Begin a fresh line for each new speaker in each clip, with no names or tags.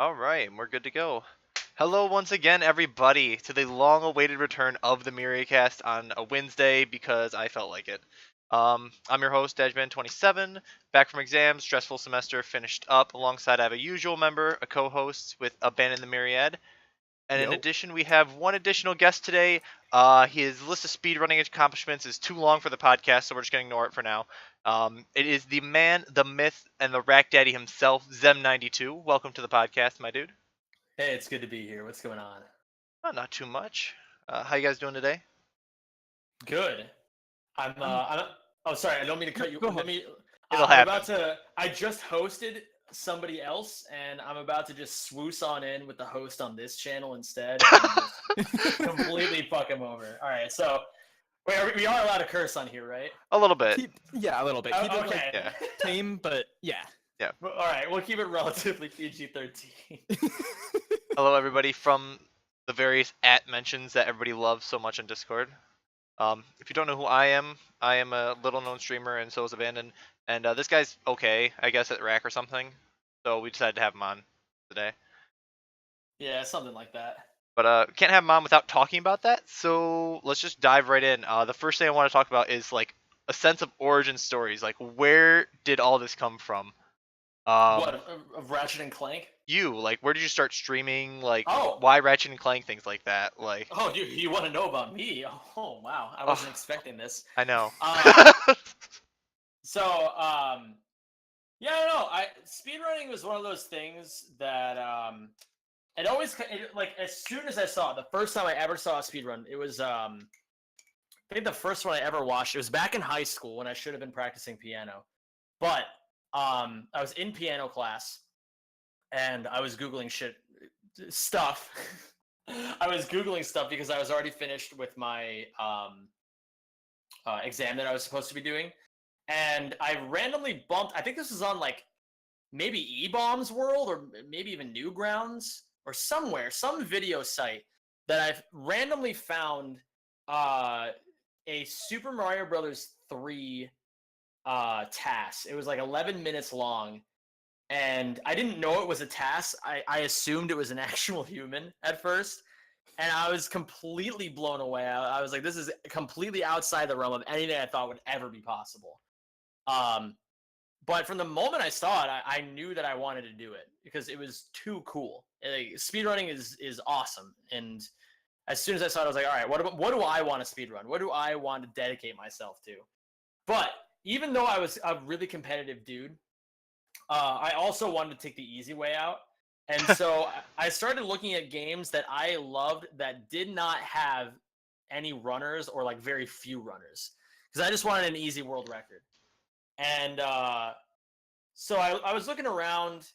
All right, and we're good to go. Hello once again, everybody, to the long-awaited return of the Myriacast on a Wednesday because I felt like it. I'm your host, Edgeman27, back from exams, stressful semester, finished up. Alongside, I have a usual member, a co-host with Abandon the Myriad. And in
Yo.
addition, we have one additional guest today. His list of speedrunning accomplishments is too long for the podcast, so we're just going to ignore it for now. It is the man, the myth, and the rack daddy himself, Xem92. Welcome to the podcast, my dude.
Hey, it's good to be here. What's going on?
Not too much. How you guys doing today?
Good. I'm. Oh, sorry. I don't mean to cut you.
Go
Let
ahead.
me.
It'll
I'm
happen.
about to. I just hosted somebody else, and I'm about to just swoosh on in with the host on this channel instead, and just completely fuck him over. All right. So, wait, we are allowed to curse on here, right?
A little bit.
Yeah, a little bit. Keep it
Okay.
Yeah.
tame, but yeah.
Well, all right. We'll keep it relatively PG-13.
Hello, everybody from the various mentions that everybody loves so much on Discord. If you don't know who I am a little-known streamer, and so is Abandon. And this guy's okay, I guess, at rack or something. So we decided to have him on today.
Yeah, something like that.
But can't have him on without talking about that. So let's just dive right in. The first thing I want to talk about is like a sense of origin stories. Like, where did all this come from?
What of Ratchet and Clank?
Where did you start streaming? Like,
Oh.
why Ratchet and Clank, things like that. Like,
Oh, you want to know about me? Oh, wow. I wasn't expecting this.
I know.
Yeah, I don't know. Speedrunning was one of those things that like as soon as I saw it, the first time I ever saw a speedrun, it was I think the first one I ever watched. It was back in high school when I should have been practicing piano, but I was in piano class and I was googling stuff. I was googling stuff because I was already finished with my exam that I was supposed to be doing, and I randomly bumped. I think this was on like maybe E-Bombs World or maybe even Newgrounds or somewhere, some video site that I've randomly found a Super Mario Brothers 3 TAS. It was like 11 minutes long, and I didn't know it was a TAS. I assumed it was an actual human at first, and I was completely blown away. I was like, this is completely outside the realm of anything I thought would ever be possible. But from the moment I saw it, I knew that I wanted to do it because it was too cool. Like, speedrunning is awesome, and as soon as I saw it, I was like, all right, what do I want to speedrun? What do I want to dedicate myself to? But even though I was a really competitive dude, I also wanted to take the easy way out. And so I started looking at games that I loved that did not have any runners or like very few runners, because I just wanted an easy world record. And so I was looking around,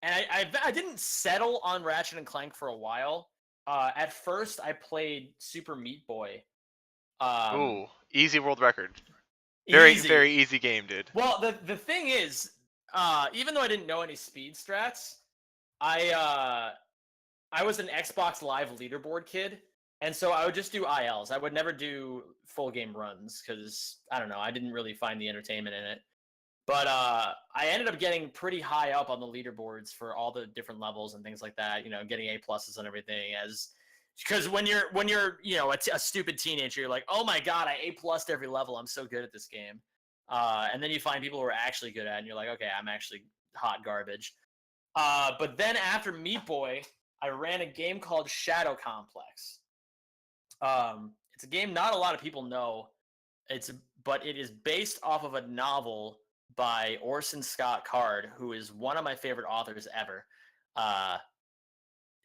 and I didn't settle on Ratchet and Clank for a while. At first, I played Super Meat Boy.
Ooh, easy world record. Very,
Easy.
very easy game, dude.
Well, the thing is, even though I didn't know any speed strats, I was an Xbox Live leaderboard kid, and so I would just do ILs. I would never do full game runs because I don't know, I didn't really find the entertainment in it. But I ended up getting pretty high up on the leaderboards for all the different levels and things like that. You know, getting A pluses and everything. Because when you're a stupid teenager, you're like, oh my god, I A plused every level. I'm so good at this game. And then you find people who are actually good at it, and you're like, okay, I'm actually hot garbage. But then after Meat Boy, I ran a game called Shadow Complex. It's a game not a lot of people know. But it is based off of a novel by Orson Scott Card, who is one of my favorite authors ever.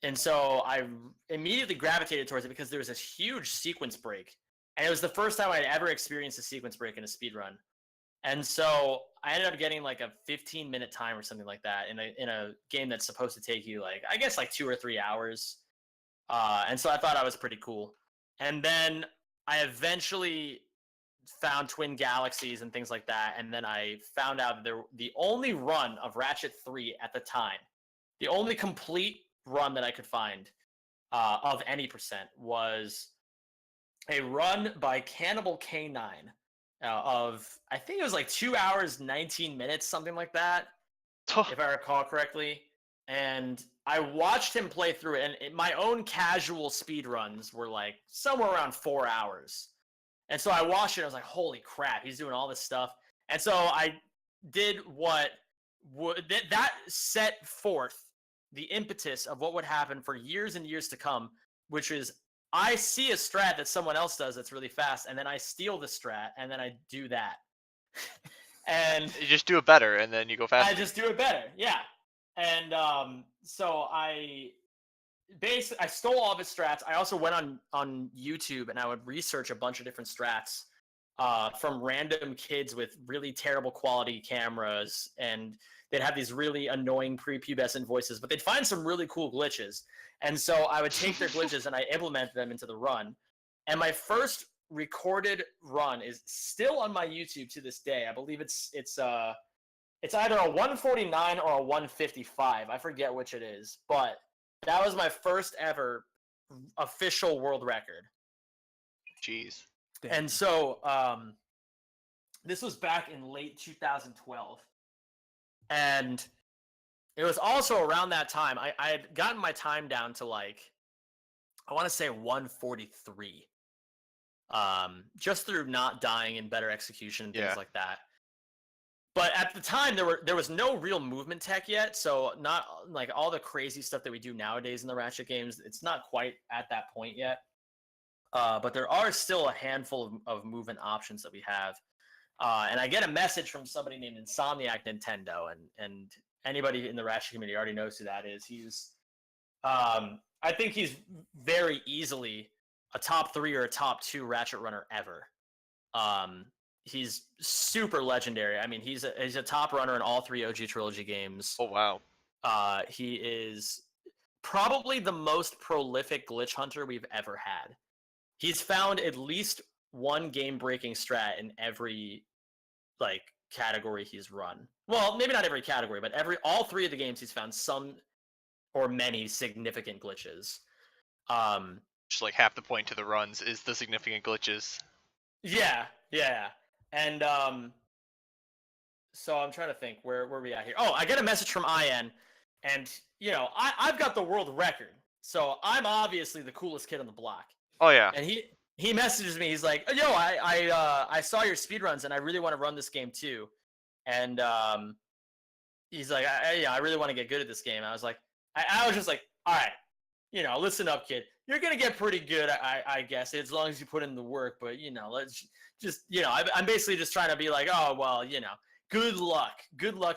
And so I immediately gravitated towards it because there was this huge sequence break. And it was the first time I'd ever experienced a sequence break in a speedrun. And so I ended up getting like a 15-minute time or something like that in a game that's supposed to take you like, I guess, like 2 or 3 hours. And so I thought I was pretty cool. And then I eventually found Twin Galaxies and things like that, and then I found out that the only run of Ratchet 3 at the time, the only complete run that I could find of any percent was a run by Cannibal K9 of, I think it was like 2 hours, 19 minutes, something like that, if I recall correctly. and I watched him play through it, and my own casual speed runs were like somewhere around 4 hours. And so I watched it, and I was like, holy crap, he's doing all this stuff. And so I did what that set forth the impetus of what would happen for years and years to come, which is I see a strat that someone else does that's really fast, and then I steal the strat, and then I do that. And
You just do it better, and then you go faster.
I just do it better, yeah. And so I stole all of his strats. I also went on YouTube and I would research a bunch of different strats from random kids with really terrible quality cameras, and they'd have these really annoying prepubescent voices, but they'd find some really cool glitches. And so I would take their glitches and I implement them into the run. And my first recorded run is still on my YouTube to this day. I believe it's either a 149 or a 155. I forget which it is, but that was my first ever official world record.
Jeez.
Damn.
And so this was back in late 2012. And it was also around that time, I had gotten my time down to like, I want to say 143. Just through not dying and better execution and things like that. But at the time, there was no real movement tech yet, so not like all the crazy stuff that we do nowadays in the Ratchet games. It's not quite at that point yet. But there are still a handful of movement options that we have. And I get a message from somebody named Insomniac Nintendo, and anybody in the Ratchet community already knows who that is. He's, I think he's very easily a top 3 or a top 2 Ratchet runner ever. He's super legendary. I mean, he's a top runner in all 3 OG Trilogy games.
Oh, wow.
He is probably the most prolific glitch hunter we've ever had. He's found at least one game-breaking strat in every like category he's run. Well, maybe not every category, but all 3 of the games he's found some or many significant glitches.
Just like half the point to the runs is the significant glitches.
Yeah. And so I'm trying to think where we at here. Oh, I get a message from IN, and I've got the world record, so I'm obviously the coolest kid on the block.
Oh yeah.
And he messages me. He's like, "Yo, I saw your speedruns, and I really want to run this game too." And he's like, "I really want to get good at this game." I was like, I was just like, "All right, listen up, kid. You're gonna get pretty good, I guess, as long as you put in the work. But let's just, I'm basically just trying to be like, oh well, good luck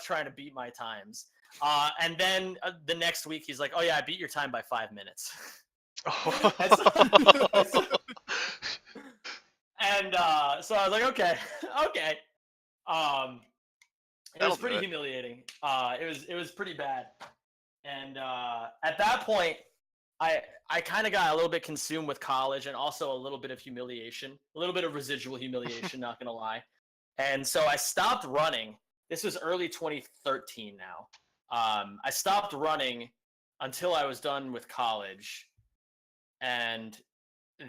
trying to beat my times." And then the next week, he's like, "Oh yeah, I beat your time by 5 minutes." And so I was like, okay. It was pretty humiliating. It was pretty bad. And at that point, I kind of got a little bit consumed with college, and also a little bit of humiliation, a little bit of residual humiliation, not gonna lie. And so I stopped running. This was early 2013 now. I stopped running until I was done with college. And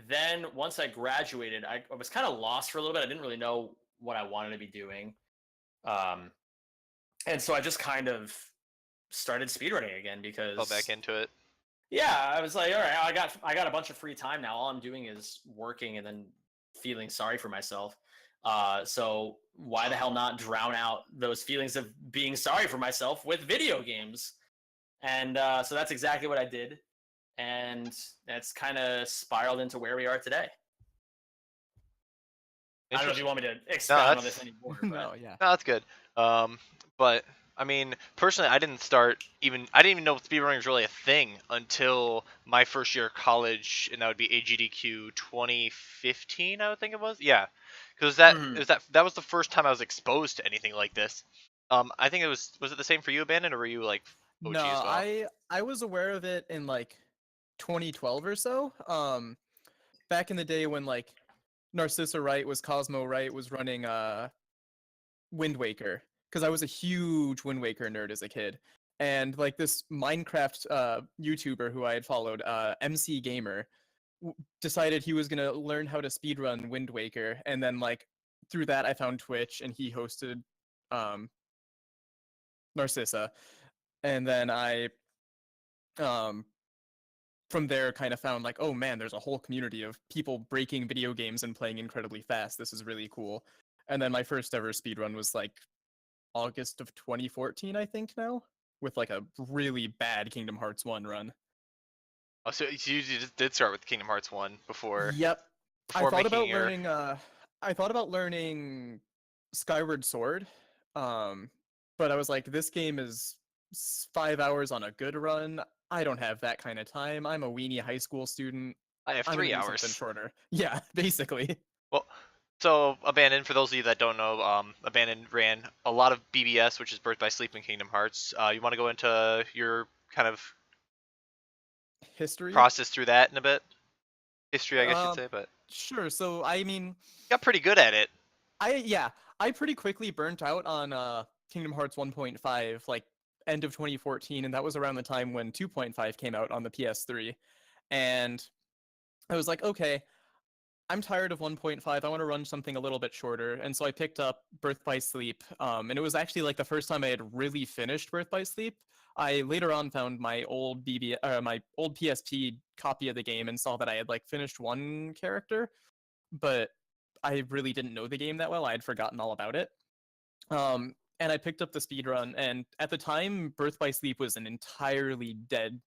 then once I graduated, I was kind of lost for a little bit. I didn't really know what I wanted to be doing. And so I just kind of started speedrunning again because...
Fell back into it.
Yeah, I was like, all right, I got a bunch of free time now. All I'm doing is working and then feeling sorry for myself. So why the hell not drown out those feelings of being sorry for myself with video games? And so that's exactly what I did. And that's kind of spiraled into where we are today. I don't know if you want me to expound on this anymore. But...
No, yeah.
No, that's good. But I mean, personally, I didn't even know speedrunning was really a thing until my first year of college, and that would be AGDQ 2015, I would think it was. Yeah, because that was the first time I was exposed to anything like this. I think was it the same for you, Abandon, or were you like OG
No,
as well?
I was aware of it in like 2012 or so. Back in the day when like Narcissa Wright was Cosmo Wright was running Wind Waker, because I was a huge Wind Waker nerd as a kid. And like this Minecraft YouTuber who I had followed, MC Gamer, decided he was gonna learn how to speedrun Wind Waker, and then like through that I found Twitch, and he hosted Narcissa, and then I Um, from there, kind of found like, oh man, there's a whole community of people breaking video games and playing incredibly fast. This is really cool. And then my first ever speedrun was like August of 2014, I think now, with like a really bad Kingdom Hearts 1 run.
Oh, so you just did start with Kingdom Hearts 1 before
Yep. I thought
making
about
your.
learning Skyward Sword. But I was like, this game is 5 hours on a good run. I don't have that kind of time. I'm a weenie high school student.
I have
I'm gonna
3
do something
hours.
shorter. Yeah, basically.
Well, so Abandon, for those of you that don't know, Abandon ran a lot of BBS, which is Birth by Sleep in Kingdom Hearts. You want to go into your kind of
History.
process through that in a bit? History, I guess you'd
Um,
say, but
sure. So I mean,
got pretty good at it.
I pretty quickly burnt out on Kingdom Hearts 1.5, like end of 2014, and that was around the time when 2.5 came out on the PS3. And I was like, okay, I'm tired of 1.5. I want to run something a little bit shorter. And so I picked up Birth by Sleep. And it was actually like the first time I had really finished Birth by Sleep. I later on found my old my old PSP copy of the game and saw that I had like finished one character, but I really didn't know the game that well. I had forgotten all about it. And I picked up the speedrun, and at the time, Birth by Sleep was an entirely dead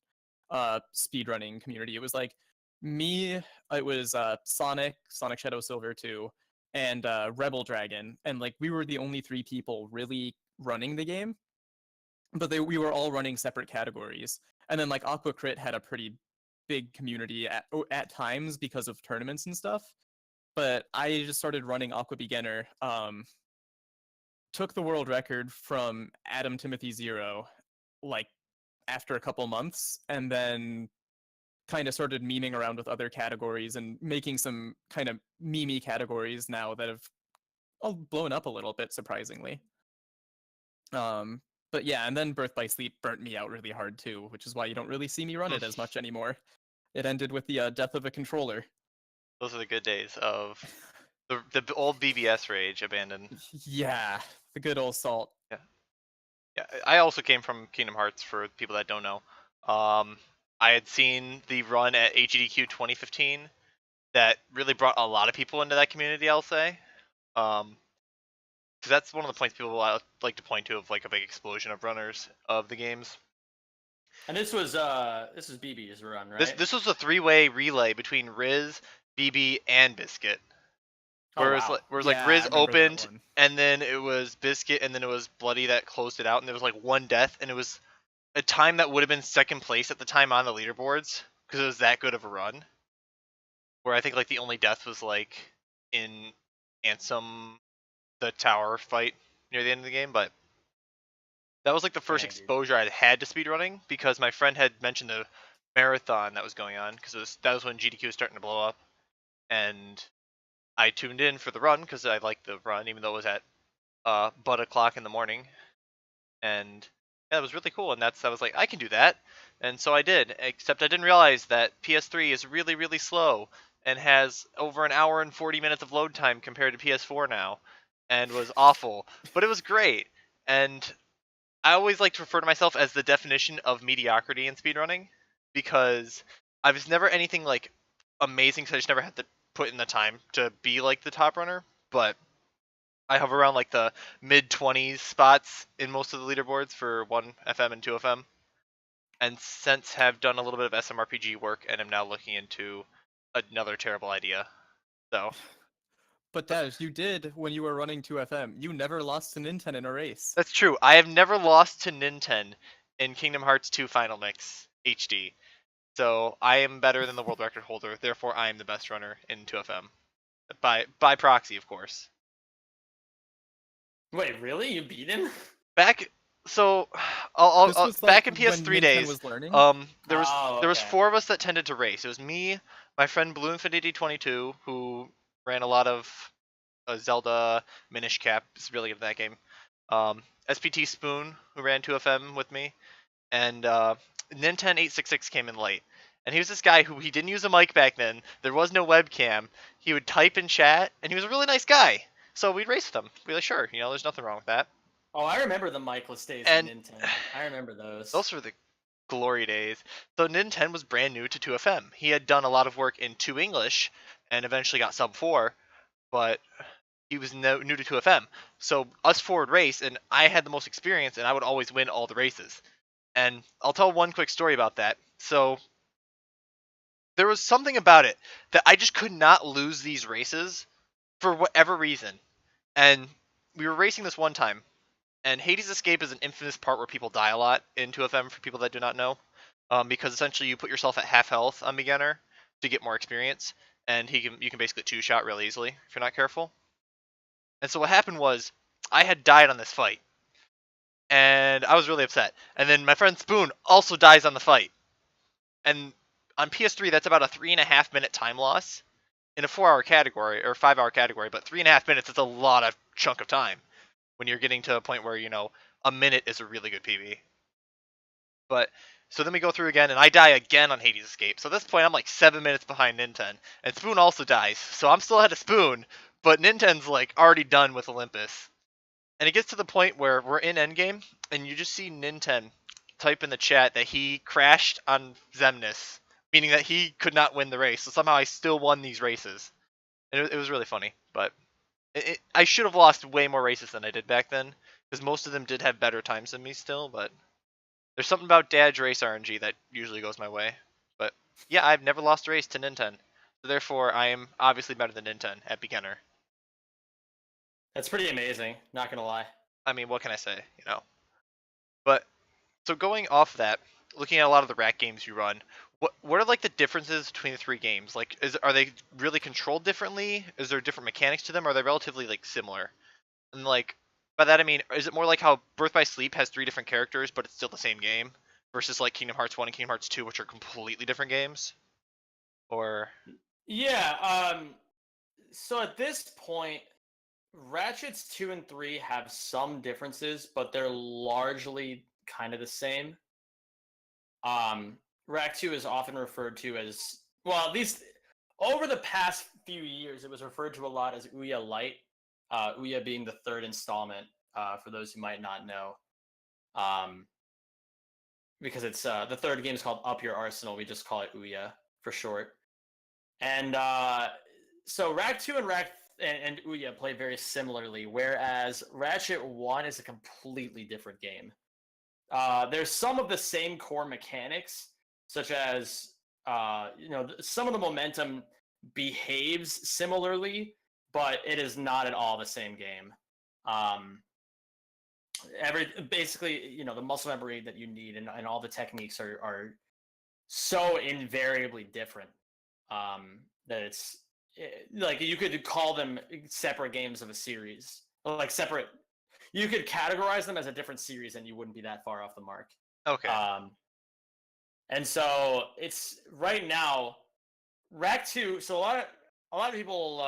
speedrunning community. It was like me, it was Sonic Shadow Silver 2, and Rebel Dragon, and like we were the only three people really running the game, but we were all running separate categories. And then like Aqua Crit had a pretty big community at times because of tournaments and stuff. But I just started running Aqua Beginner. Took the world record from Adam Timothy Zero, like after a couple months, and then kind of started memeing around with other categories and making some kind of meme categories now that have all blown up a little bit, surprisingly. Um, but yeah, and then Birth by Sleep burnt me out really hard too, which is why you don't really see me run it as much anymore. It ended with the death of a controller.
Those are the good days of the old BBS rage. Abandon.
Yeah, the good old salt.
Yeah, yeah. I also came from Kingdom Hearts. For people that don't know, I had seen the run at AGDQ 2015 that really brought a lot of people into that community. I'll say. Because that's one of the points people like to point to of like a big explosion of runners of the games.
And this was BB's run, right?
This was a 3-way relay between Riz, BB, and Biscuit. Whereas,
wow.
like
Yeah, I
Riz
remember that
opened,
one.
and then it was Biscuit, and then it was Bloody that closed it out, and there was like one death, and it was a time that would have been second place at the time on the leaderboards because it was that good of a run. Where I think like the only death was like in Ansem, the tower fight near the end of the game, but that was like the first
Dang, dude.
exposure I'd had to speedrunning because my friend had mentioned the marathon that was going on because that was when GDQ was starting to blow up, and I tuned in for the run because I liked the run even though it was at but o'clock in the morning, and yeah, it was really cool. And I was like, I can do that, and so I did. Except I didn't realize that PS3 is really really slow and has over an hour and 40 minutes of load time compared to PS4 now, and was awful. But it was great, and I always like to refer to myself as the definition of mediocrity in speedrunning because I was never anything like amazing, because I just never had to put in the time to be like the top runner. But I hover around like the mid 20s spots in most of the leaderboards for 1FM and 2FM, and since have done a little bit of SMRPG work and am now looking into another terrible idea. So
But Daz, you did when you were running 2FM. You never lost to Nintendo in a race.
that's true. I have never lost to Nintendo in Kingdom Hearts 2 Final Mix HD. So I am better than the world record holder. Therefore, I am the best runner in 2FM. By proxy, of course.
Wait, really? You beat him?
Back so
This was
back
like
in
when
PS3
Nintendo
days,
was learning.
there was
Oh,
there was
okay.
4 of us that tended to race. It was me, my friend Blue Infinity 22, who ran a lot of Zelda Minish Cap. It's really good at that game. SPT Spoon, who ran 2FM with me, and Nintendo 866 came in late. And he was this guy who he didn't use a mic back then. There was no webcam. He would type in chat, and he was a really nice guy. So we'd race with him. We'd be like, sure, there's nothing wrong with that.
Oh, I remember the Michael's days
And
in Nintendo. I remember those.
those were glory days. So Nin 10 was brand new to 2FM. He had done a lot of work in 2 English and eventually got sub 4, but he was new to 2FM. So us four would race, and I had the most experience, and I would always win all the races. And I'll tell one quick story about that. So there was something about it that I just could not lose these races for whatever reason. And we were racing this one time, and Hades Escape is an infamous part where people die a lot in 2FM for people that do not know. Because essentially you put yourself at half health on beginner to get more experience, and you can basically two-shot real easily if you're not careful. And so what happened was I had died on this fight, and I was really upset. And then my friend Spoon also dies on the fight, and on PS3 that's about a 3.5 minute time loss in a 4-hour category or 5-hour category, but 3.5 minutes is a lot of chunk of time when you're getting to a point where a minute is a really good PB. But so then we go through again, and I die again on Hades Escape. So at this point, I'm like 7 minutes behind Ninten, and Spoon also dies. So I'm still ahead of Spoon, but Ninten's like already done with Olympus. And it gets to the point where we're in endgame, and you just see Ninten type in the chat that he crashed on Zemnis, meaning that he could not win the race. So somehow I still won these races. And it was really funny, but I should have lost way more races than I did back then, because most of them did have better times than me still, but there's something about Dad's race RNG that usually goes my way. But yeah, I've never lost a race to Ninten. So therefore, I am obviously better than Ninten at beginner.
That's pretty amazing, not gonna lie.
I mean, what can I say, But, so going off that, looking at a lot of the rack games you run, what are like the differences between the 3 games? Like, are they really controlled differently? Is there different mechanics to them? Or are they relatively like similar? And like, by that I mean, is it more like how Birth by Sleep has 3 different characters, but it's still the same game, versus like Kingdom Hearts 1 and Kingdom Hearts 2, which are completely different games? Or
Yeah, so at this point, Ratchets 2 and 3 have some differences, but they're largely kind of the same. Rack 2 is often referred to as, well, at least over the past few years, it was referred to a lot as Ouya Light, Ouya being the 3rd installment, for those who might not know. Because it's the 3rd game is called Up Your Arsenal. We just call it Ouya for short. And so Rack 2 and Ouya play very similarly, whereas Ratchet 1 is a completely different game. There's some of the same core mechanics, such as some of the momentum behaves similarly, but it is not at all the same game. Basically, the muscle memory that you need and all the techniques are so invariably different that it's like you could call them separate games of a series, like separate. You could categorize them as a different series, and you wouldn't be that far off the mark.
okay,
And so it's right now, Rack 2. So a lot of people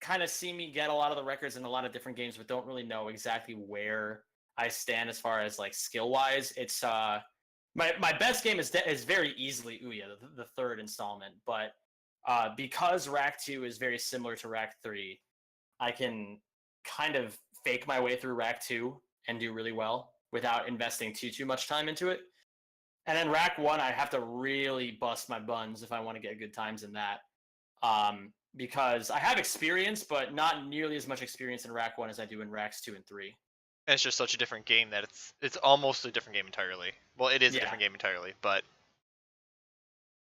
kind of see me get a lot of the records in a lot of different games, but don't really know exactly where I stand as far as like skill wise. It's my best game is very easily Ouya, the 3rd installment, but because Rack 2 is very similar to Rack 3, I can kind of fake my way through Rack 2 and do really well without investing too much time into it. And then Rack 1, I have to really bust my buns if I want to get good times in that. Because I have experience, but not nearly as much experience in Rack 1 as I do in Racks 2 and 3.
and it's just such a different game that it's almost a different game entirely. Well, it is a different game entirely, but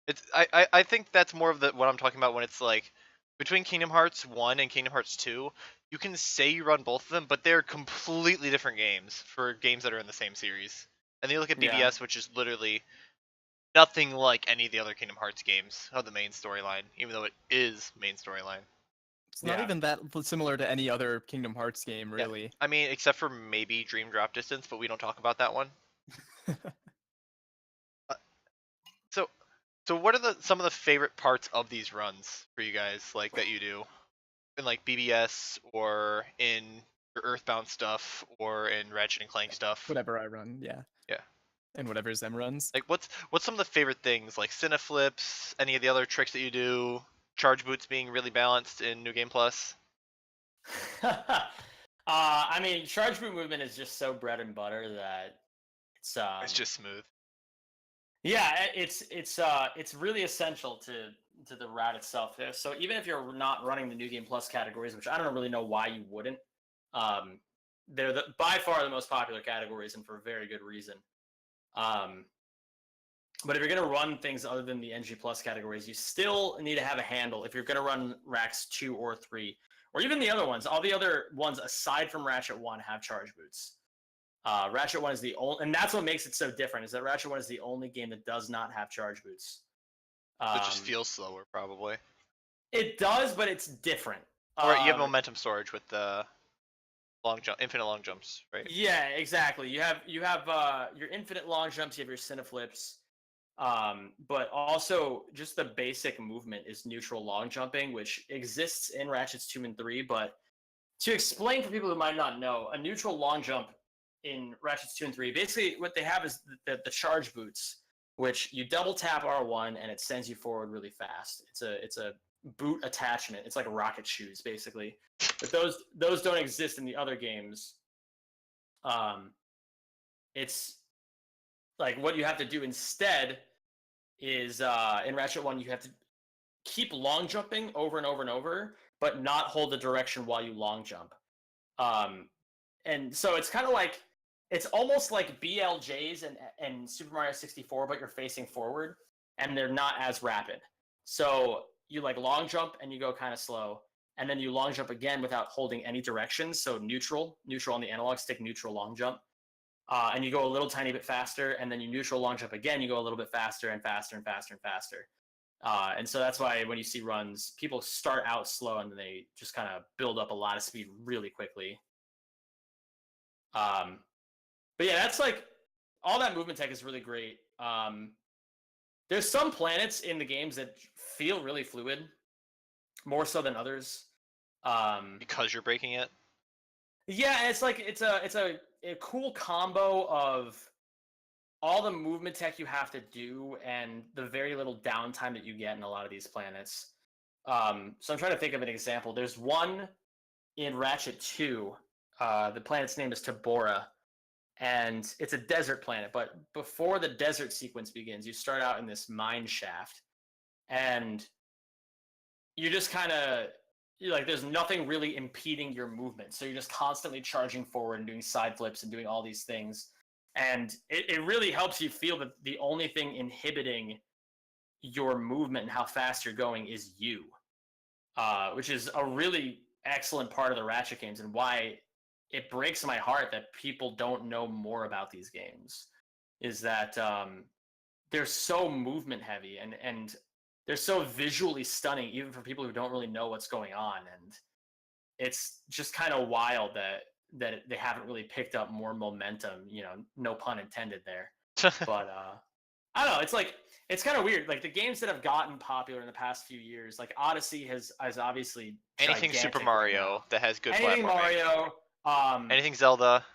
it's I think that's more of what I'm talking about when it's like between Kingdom Hearts 1 and Kingdom Hearts 2, you can say you run both of them, but they're completely different games for games that are in the same series. And then you look at BBS, which is literally nothing like any of the other Kingdom Hearts games of the main storyline, even though it is main storyline.
It's not even that similar to any other Kingdom Hearts game, really.
Yeah. I mean, except for maybe Dream Drop Distance, but we don't talk about that one. So what are some of the favorite parts of these runs for you guys, like that you do in like BBS or in your Earthbound stuff or in Ratchet and Clank stuff?
Whatever I run, yeah.
Yeah.
And whatever Zem runs.
Like what's some of the favorite things, like Cineflips, any of the other tricks that you do, charge boots being really balanced in New Game Plus?
I mean, charge boot movement is just so bread and butter that
It's just smooth.
Yeah, it's really essential to the route itself. So even if you're not running the New Game Plus categories, which I don't really know why you wouldn't, um, they're by far the most popular categories, and for a very good reason. Um, but if you're going to run things other than the NG Plus categories, you still need to have a handle if you're going to run racks 2 or 3, or even the other ones. All the other ones aside from Ratchet 1 have charge boots. Ratchet 1 is the only, and that's what makes it so different, is that Ratchet 1 is the only game that does not have charge boots.
So it just feels slower, probably.
It does, but it's different.
Or you have momentum storage with the infinite long jumps, right?
Yeah, exactly. You have your infinite long jumps, you have your cineflips, but also just the basic movement is neutral long jumping, which exists in Ratchets 2 and 3. But to explain for people who might not know, a neutral long jump in Ratchets 2 and 3, basically what they have is the charge boots, which you double tap R1 and it sends you forward really fast. It's a boot attachment. It's like rocket shoes, basically. But those don't exist in the other games. It's like what you have to do instead is in Ratchet 1 you have to keep long jumping over and over and over, but not hold the direction while you long jump. And so it's kind of like, it's almost like BLJs and Super Mario 64, but you're facing forward and they're not as rapid. So you like long jump and you go kind of slow, and then you long jump again without holding any direction. So neutral on the analog stick, neutral long jump. And you go a little tiny bit faster, and then you neutral long jump again, you go a little bit faster and faster and faster and faster. And so that's why when you see runs, people start out slow and then they just kind of build up a lot of speed really quickly. But yeah, that's like, all that movement tech is really great. There's some planets in the games that feel really fluid, more so than others.
Because you're breaking it.
Yeah, it's like it's a cool combo of all the movement tech you have to do and the very little downtime that you get in a lot of these planets. So I'm trying to think of an example. There's one in Ratchet 2. The planet's name is Tabora, and it's a desert planet. But before the desert sequence begins, you start out in this mine shaft, and you just kind of, like, there's nothing really impeding your movement. So you're just constantly charging forward and doing side flips and doing all these things. And it really helps you feel that the only thing inhibiting your movement and how fast you're going is you, which is a really excellent part of the Ratchet games, and why it breaks my heart that people don't know more about these games, is that they're so movement heavy and they're so visually stunning, even for people who don't really know what's going on. And it's just kind of wild that they haven't really picked up more momentum, no pun intended there. But I don't know, it's like, it's kind of weird. Like, the games that have gotten popular in the past few years, like Odyssey has obviously
Anything Super Mario
right,
that has good
anything
platforming.
Mario,
anything Zelda.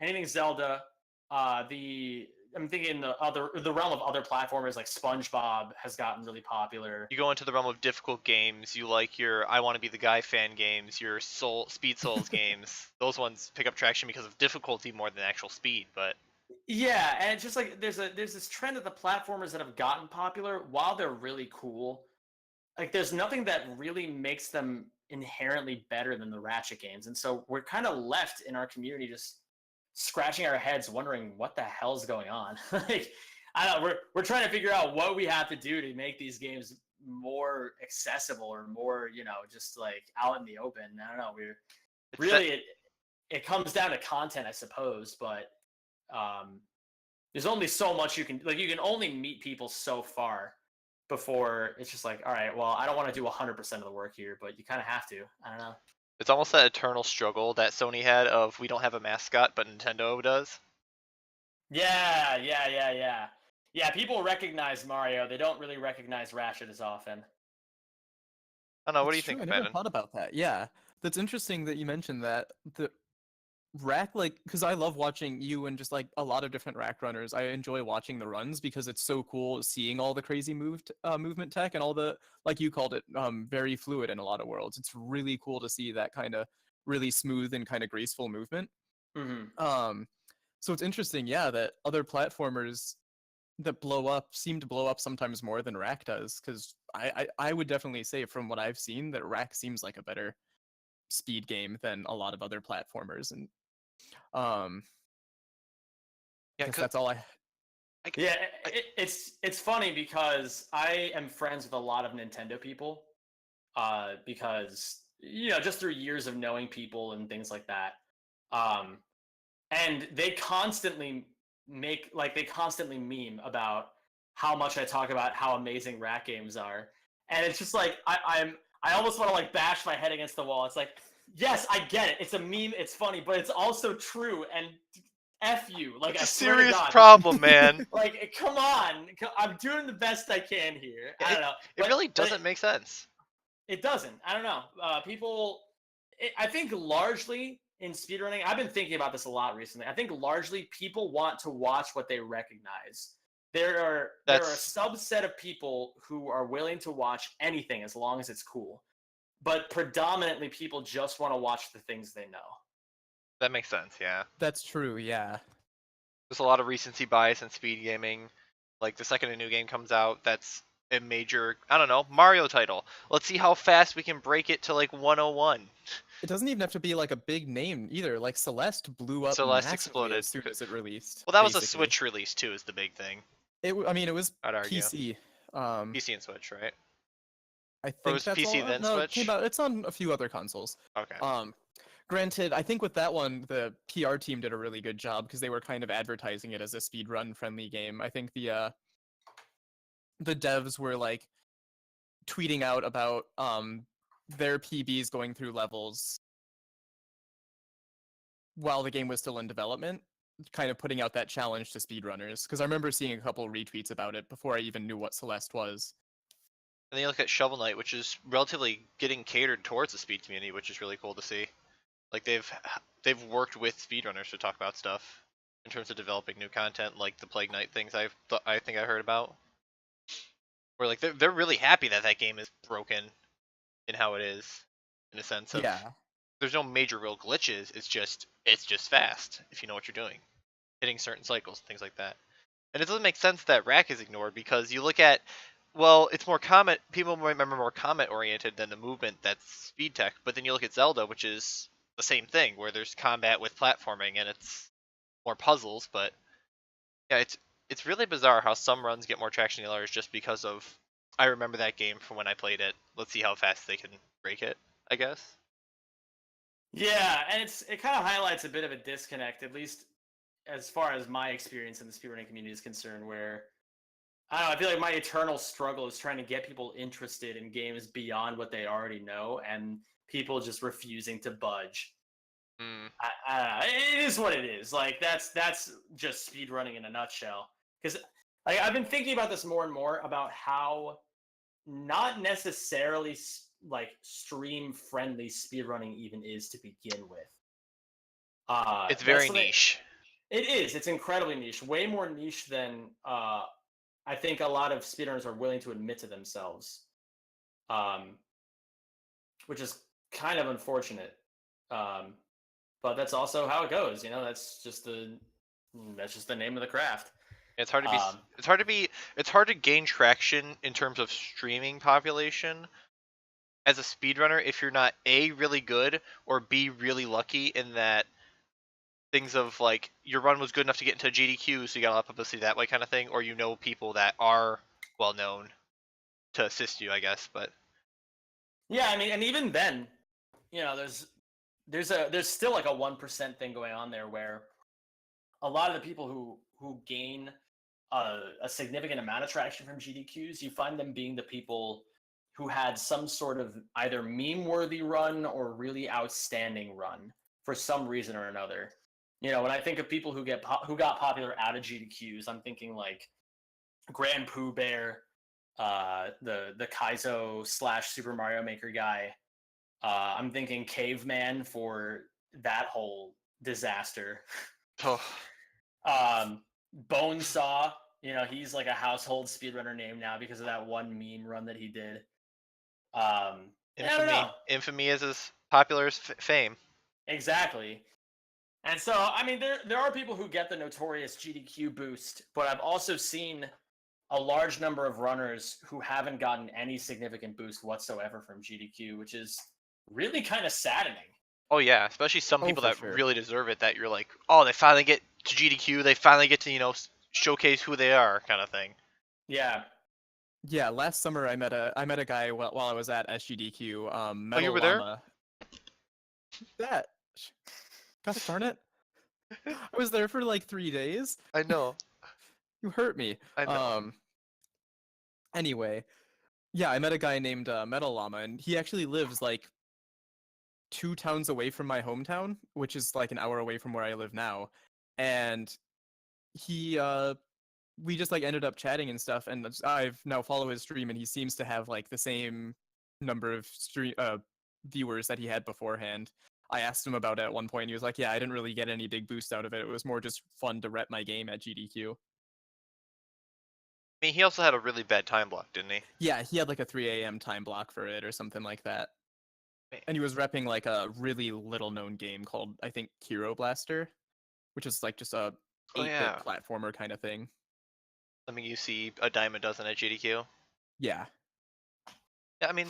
anything Zelda. I'm thinking the realm of other platformers, like SpongeBob has gotten really popular.
You go into the realm of difficult games. You like your I Want to Be the Guy fan games, your Speed Souls games. Those ones pick up traction because of difficulty more than actual speed. But
yeah, and it's just like there's this trend of the platformers that have gotten popular, while they're really cool, like, there's nothing that really makes them inherently better than the Ratchet games. And so we're kind of left in our community just scratching our heads wondering what the hell's going on. Like, I don't know, we're trying to figure out what we have to do to make these games more accessible, or more, just like out in the open. I don't know, we're really, it comes down to content, I suppose. But there's only so much you can, like, you can only meet people so far before it's just like, all right, well, I don't want to do 100% of the work here, but you kind of have to. I don't know.
it's almost that eternal struggle that Sony had of, we don't have a mascot, but Nintendo does.
Yeah. Yeah, people recognize Mario. They don't really recognize Ratchet as often.
I don't know. What do
That's
you think,
true. I never
Brandon?
thought about that. Yeah, that's interesting that you mentioned that. The rack, like, because I love watching you and just like a lot of different rack runners. I enjoy watching the runs because it's so cool seeing all the crazy movement tech and all the, like you called it, very fluid in a lot of worlds. It's really cool to see that kind of really smooth and kind of graceful movement.
Mm-hmm.
So it's interesting, yeah, that other platformers that seem to blow up sometimes more than Rack does, because I would definitely say from what I've seen that Rack seems like a better speed game than a lot of other platformers, and I
Yeah,
guess
'cause
that's all I.
Yeah,
I-
it's funny because I am friends with a lot of Nintendo people, because just through years of knowing people and things like that, um, and they constantly they constantly meme about how much I talk about how amazing rat games are, and it's just like I almost want to like bash my head against the wall. It's like, yes, I get it. It's a meme. It's funny, but it's also true. And F you. Like,
it's
I
a
swear to
serious
God.
problem, man.
Like, come on. I'm doing the best I can here. I don't know.
It really
But
doesn't make sense.
it doesn't. I don't know. I think largely in speedrunning, I've been thinking about this a lot recently. I think largely people want to watch what they recognize. There are a
That's
subset of people who are willing to watch anything as long as it's cool. But predominantly people just want to watch the things they know.
that makes sense. Yeah,
That's true. Yeah.
there's a lot of recency bias in speed gaming. Like the second a new game comes out, that's a major, I don't know, Mario title. Let's see how fast we can break it to like 101.
It doesn't even have to be like a big name either. Like Celeste blew up
Celeste
massively
exploded.
as soon as it released.
Well, that was a
Basically,
Switch release too, is the big thing.
I mean, it was
I'd argue.
PC.
PC and Switch, right?
I
Or
think
was
that's
PC
all.
then
No, it came
Switch?
out. It's on a few other consoles.
Okay.
Granted, I think with that one, the PR team did a really good job because they were kind of advertising it as a speedrun friendly game. I think the devs were like tweeting out about their PBs going through levels while the game was still in development, kind of putting out that challenge to speedrunners. Because I remember seeing a couple retweets about it before I even knew what Celeste was.
And then you look at Shovel Knight, which is relatively getting catered towards the speed community, which is really cool to see. Like they've worked with speedrunners to talk about stuff in terms of developing new content, like the Plague Knight things I think I heard about. Where like they're really happy that that game is broken in how it is, in a sense of
Yeah.
there's no major real glitches. It's just fast if you know what you're doing, hitting certain cycles, things like that. And it doesn't make sense that Rack is ignored because you look at, well, it's more combat. People might remember more combat oriented than the movement that's speed tech. But then you look at Zelda, which is the same thing, where there's combat with platforming and it's more puzzles. But yeah, it's really bizarre how some runs get more traction than others just because of. I remember that game from when I played it. Let's see how fast they can break it, I guess.
Yeah, and it kind of highlights a bit of a disconnect, at least as far as my experience in the speedrunning community is concerned, where I don't know, I feel like my eternal struggle is trying to get people interested in games beyond what they already know, and people just refusing to budge.
Mm.
It is what it is. Like that's just speedrunning in a nutshell. Because like I've been thinking about this more and more about how not necessarily like stream friendly speedrunning even is to begin with.
It's
That's
very
something.
niche.
It is. It's incredibly niche. Way more niche than I think a lot of speedrunners are willing to admit to themselves, um, which is kind of unfortunate. Um, but that's also how it goes. That's just the name of the craft.
It's hard to be.
Um,
It's hard to be. It's hard to gain traction in terms of streaming population as a speedrunner if you're not A, really good, or B, really lucky in that things of like your run was good enough to get into GDQ, so you got a lot of publicity that way kind of thing, or you know people that are well known to assist you, I guess. But
yeah, I mean, and even then, there's still like a 1% thing going on there where a lot of the people who gain a significant amount of traction from GDQs, you find them being the people who had some sort of either meme-worthy run or really outstanding run for some reason or another. When I think of people who got popular out of GDQs, I'm thinking like Grand Pooh Bear, the Kaizo / Super Mario Maker guy. I'm thinking Caveman for that whole disaster.
oh,
Bonesaw, he's like a household speedrunner name now because of that one meme run that he did. I don't know.
infamy is as popular as fame.
Exactly. And so, I mean, there are people who get the notorious GDQ boost, but I've also seen a large number of runners who haven't gotten any significant boost whatsoever from GDQ, which is really kind of saddening.
Oh yeah, especially some
Oh,
people
for
that
sure.
really deserve it. That you're like, oh, they finally get to GDQ. They finally get to showcase who they are, kind of thing.
Yeah.
Yeah, last summer I met a guy while I was at SGDQ.
Oh,
Metal
you were there?
Llama. That. Gosh darn it! I was there for like 3 days.
I know.
You hurt me.
I know.
Anyway, yeah, I met a guy named Metal Llama, and he actually lives like 2 towns away from my hometown, which is like an hour away from where I live now. And he we just like ended up chatting and stuff, and I've now follow his stream, and he seems to have like the same number of viewers that he had beforehand. I asked him about it at one point, and he was like, "Yeah, I didn't really get any big boost out of it. It was more just fun to rep my game at GDQ."
I mean, he also had a really bad time block, didn't he?
Yeah, he had like a 3 a.m. time block for it or something like that.
Man.
And he was repping like a really little known game called, I think, Hero Blaster, which is like just a 8-bit
yeah.
platformer kind of thing.
Something you see a dime a dozen at GDQ.
Yeah.
Yeah, I mean,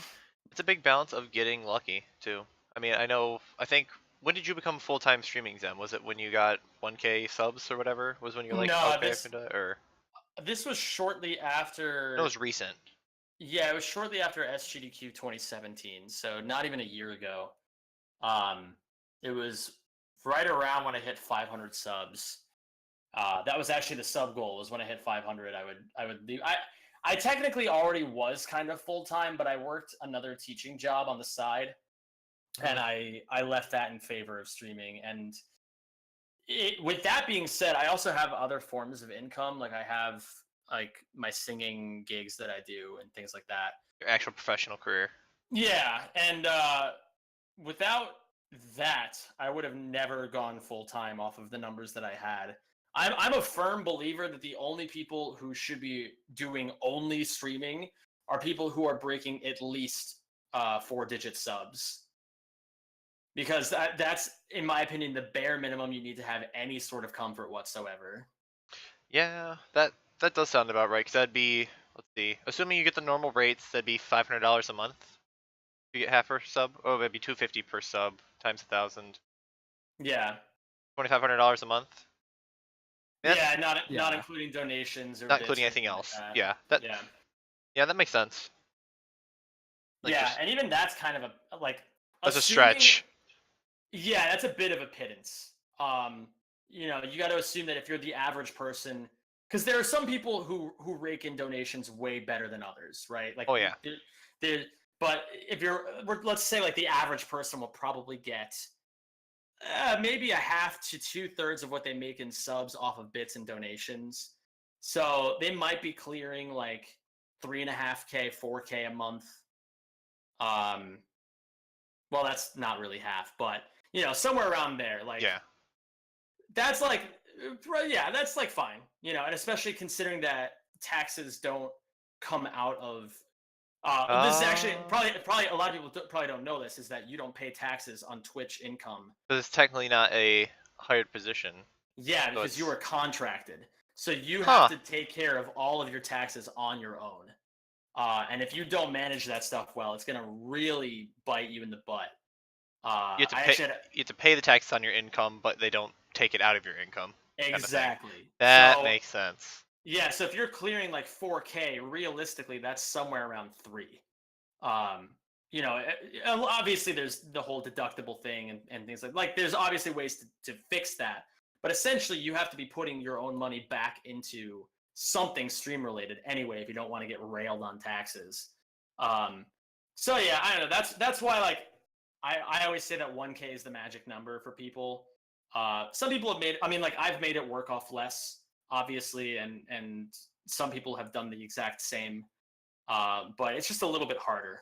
it's a big balance of getting lucky too. I mean, I think when did you become full-time streaming, Zem? Was it when you got 1K subs or whatever? Was when you're like,
No,
okay, I can do it, or
this was shortly after.
no, it was recent.
Yeah, it was shortly after SGDQ 2017, so not even a year ago. It was right around when I hit 500 subs. That was actually the sub goal. Was when I hit 500, I would leave. I technically already was kind of full time, but I worked another teaching job on the side, and I left that in favor of streaming. And with that being said, I also have other forms of income. Like I have like my singing gigs that I do and things like that.
Your actual professional career.
Yeah, and without that, I would have never gone full time off of the numbers that I had. I'm a firm believer that the only people who should be doing only streaming are people who are breaking at least 4-digit subs. Because that's, in my opinion, the bare minimum you need to have any sort of comfort whatsoever.
Yeah, that does sound about right. Cause that'd be, let's see, assuming you get the normal rates, that'd be $500 a month. You get half per sub. Oh, that'd be $250 per sub times 1,000.
Yeah.
$2,500 a month.
Yeah, not including donations or
not including anything else.
Like
Yeah, yeah, that makes sense. Like
yeah, and even that's kind of
that's a stretch.
Yeah, that's a bit of a pittance. You got to assume that if you're the average person, because there are some people who rake in donations way better than others, right? Like,
oh yeah.
But if let's say like the average person will probably get maybe a half to 2/3 of what they make in subs off of bits and donations. So they might be clearing like 3.5K, 4K a month. Well, that's not really half, but somewhere around there. Like,
yeah,
that's like fine, and especially considering that taxes don't come out of. This is actually probably a lot of people probably don't know this, is that you don't pay taxes on Twitch income.
because it's technically not a hired position.
Yeah, because you are contracted, so you have to take care of all of your taxes on your own. And if you don't manage that stuff well, it's gonna really bite you in the butt.
You have to pay the taxes on your income, but they don't take it out of your income.
Exactly.
That makes sense.
Yeah, so if you're clearing like 4K, realistically, that's somewhere around 3. Obviously there's the whole deductible thing and things like there's obviously ways to fix that. But essentially you have to be putting your own money back into something stream related anyway if you don't want to get railed on taxes. So yeah, I don't know. That's why like I always say that 1K is the magic number for people. Some people have I've made it work off less, obviously, and some people have done the exact same, but it's just a little bit harder.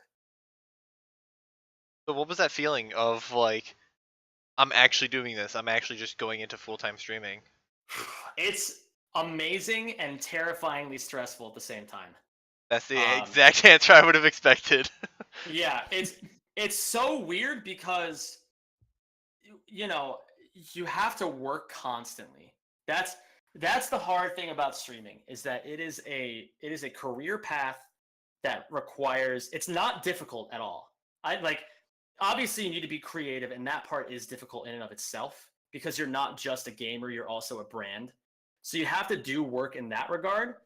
So what was that feeling of like, I'm actually doing this, I'm actually just going into full-time streaming?
It's amazing and terrifyingly stressful at the same time.
That's the exact answer I would have expected.
Yeah, it's so weird because you have to work constantly. That's the hard thing about streaming, is that it is a career path that requires, it's not difficult at all. Obviously you need to be creative, and that part is difficult in and of itself because you're not just a gamer, you're also a brand. So you have to do work in that regard.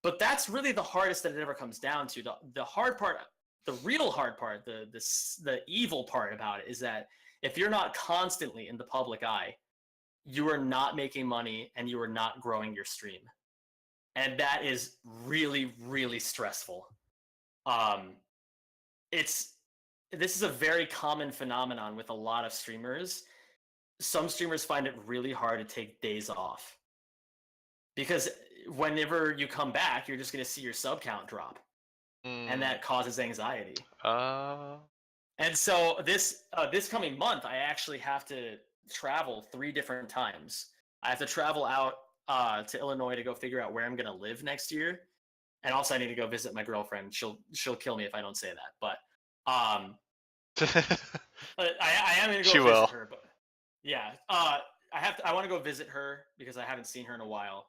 But that's really the hardest that it ever comes down to. The hard part, the real hard part, the evil part about it is that if you're not constantly in the public eye, you are not making money and you are not growing your stream. And that is really, really stressful. This is a very common phenomenon with a lot of streamers. Some streamers find it really hard to take days off, because whenever you come back, you're just going to see your sub count drop, and that causes anxiety. And so this coming month, I actually have to travel 3 different times. I have to travel out to Illinois to go figure out where I'm going to live next year, and also I need to go visit my girlfriend. She'll kill me if I don't say that, but I am going to go visit her. But yeah, I want to go visit her because I haven't seen her in a while.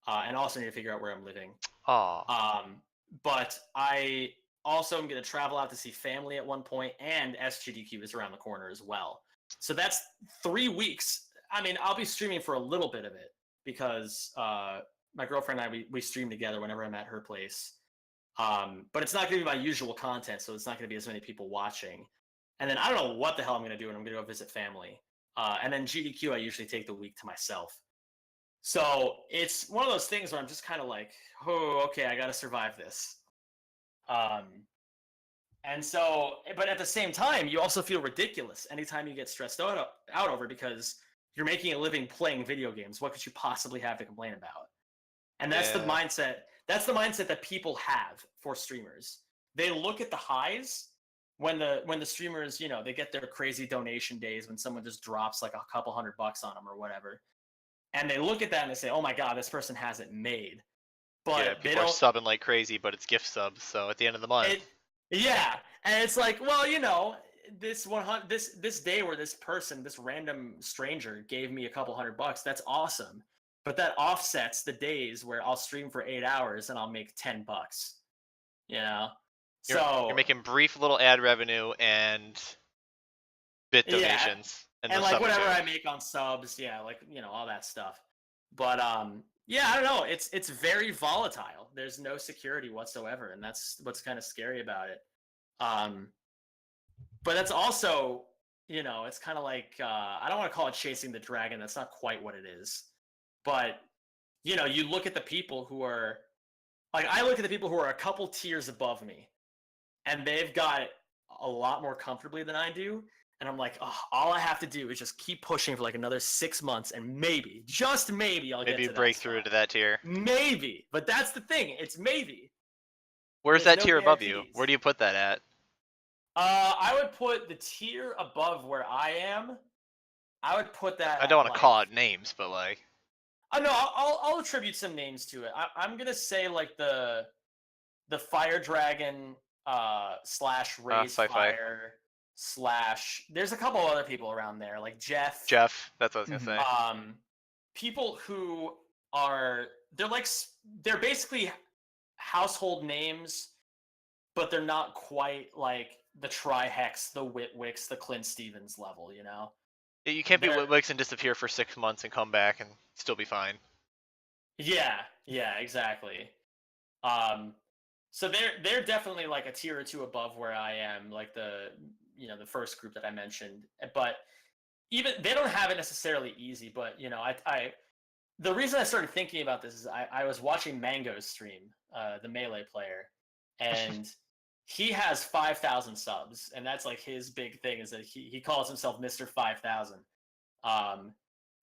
And also need to figure out where I'm living. But I also am going to travel out to see family at one point, and SGDQ is around the corner as well. So that's 3 weeks. I mean, I'll be streaming for a little bit of it because my girlfriend and I, we stream together whenever I'm at her place. But it's not going to be my usual content, so it's not going to be as many people watching. And then I don't know what the hell I'm going to do, and I'm going to go visit family. And then GDQ, I usually take the week to myself. So it's one of those things where I'm just kind of like, oh, okay, I got to survive this. And so, but at the same time, you also feel ridiculous anytime you get stressed out over, because you're making a living playing video games. What could you possibly have to complain about? And that's the mindset. That's the mindset that people have for streamers. They look at the highs when the streamers, they get their crazy donation days when someone just drops like a couple $100 on them or whatever. And they look at that and they say, "Oh my God, this person has it made." But
people are subbing like crazy, but it's gift subs. So at the end of the month,
and it's like, well, this day where this person, this random stranger, gave me a couple $100, that's awesome. But that offsets the days where I'll stream for 8 hours and I'll make $10.
You're making brief little ad revenue and bit donations.
And like whatever I make on subs, all that stuff. But I don't know. It's very volatile. There's no security whatsoever, and that's what's kind of scary about it. But that's also, it's kind of like I don't want to call it chasing the dragon. That's not quite what it is. But you look at the people who are like, I look at the people who are a couple tiers above me, and they've got it a lot more comfortably than I do. And I'm like, oh, all I have to do is just keep pushing for like another 6 months, and maybe, just maybe, I'll get to that
break through to that tier.
Maybe, but that's the thing. It's maybe.
Where's that tier above you? Where do you put that at?
I would put the tier above where I am. I would put that.
I don't want to call out names, but like.
No, I'll attribute some names to it. I'm gonna say like the Fire Dragon / Raise Fire / there's a couple other people around there, like Jeff,
that's what I was gonna say.
People who are, they're basically household names, but they're not quite like the Trihex, the Whitwicks, the Clint Stevens level,
You can't be Whitwicks and disappear for 6 months and come back and still be fine.
Yeah, exactly. So they're definitely like a tier or two above where I am, like the first group that I mentioned. But even they don't have it necessarily easy. But the reason I started thinking about this is I was watching Mango's stream, the Melee player, and he has 5,000 subs, and that's like his big thing, is that he calls himself Mr. 5,000.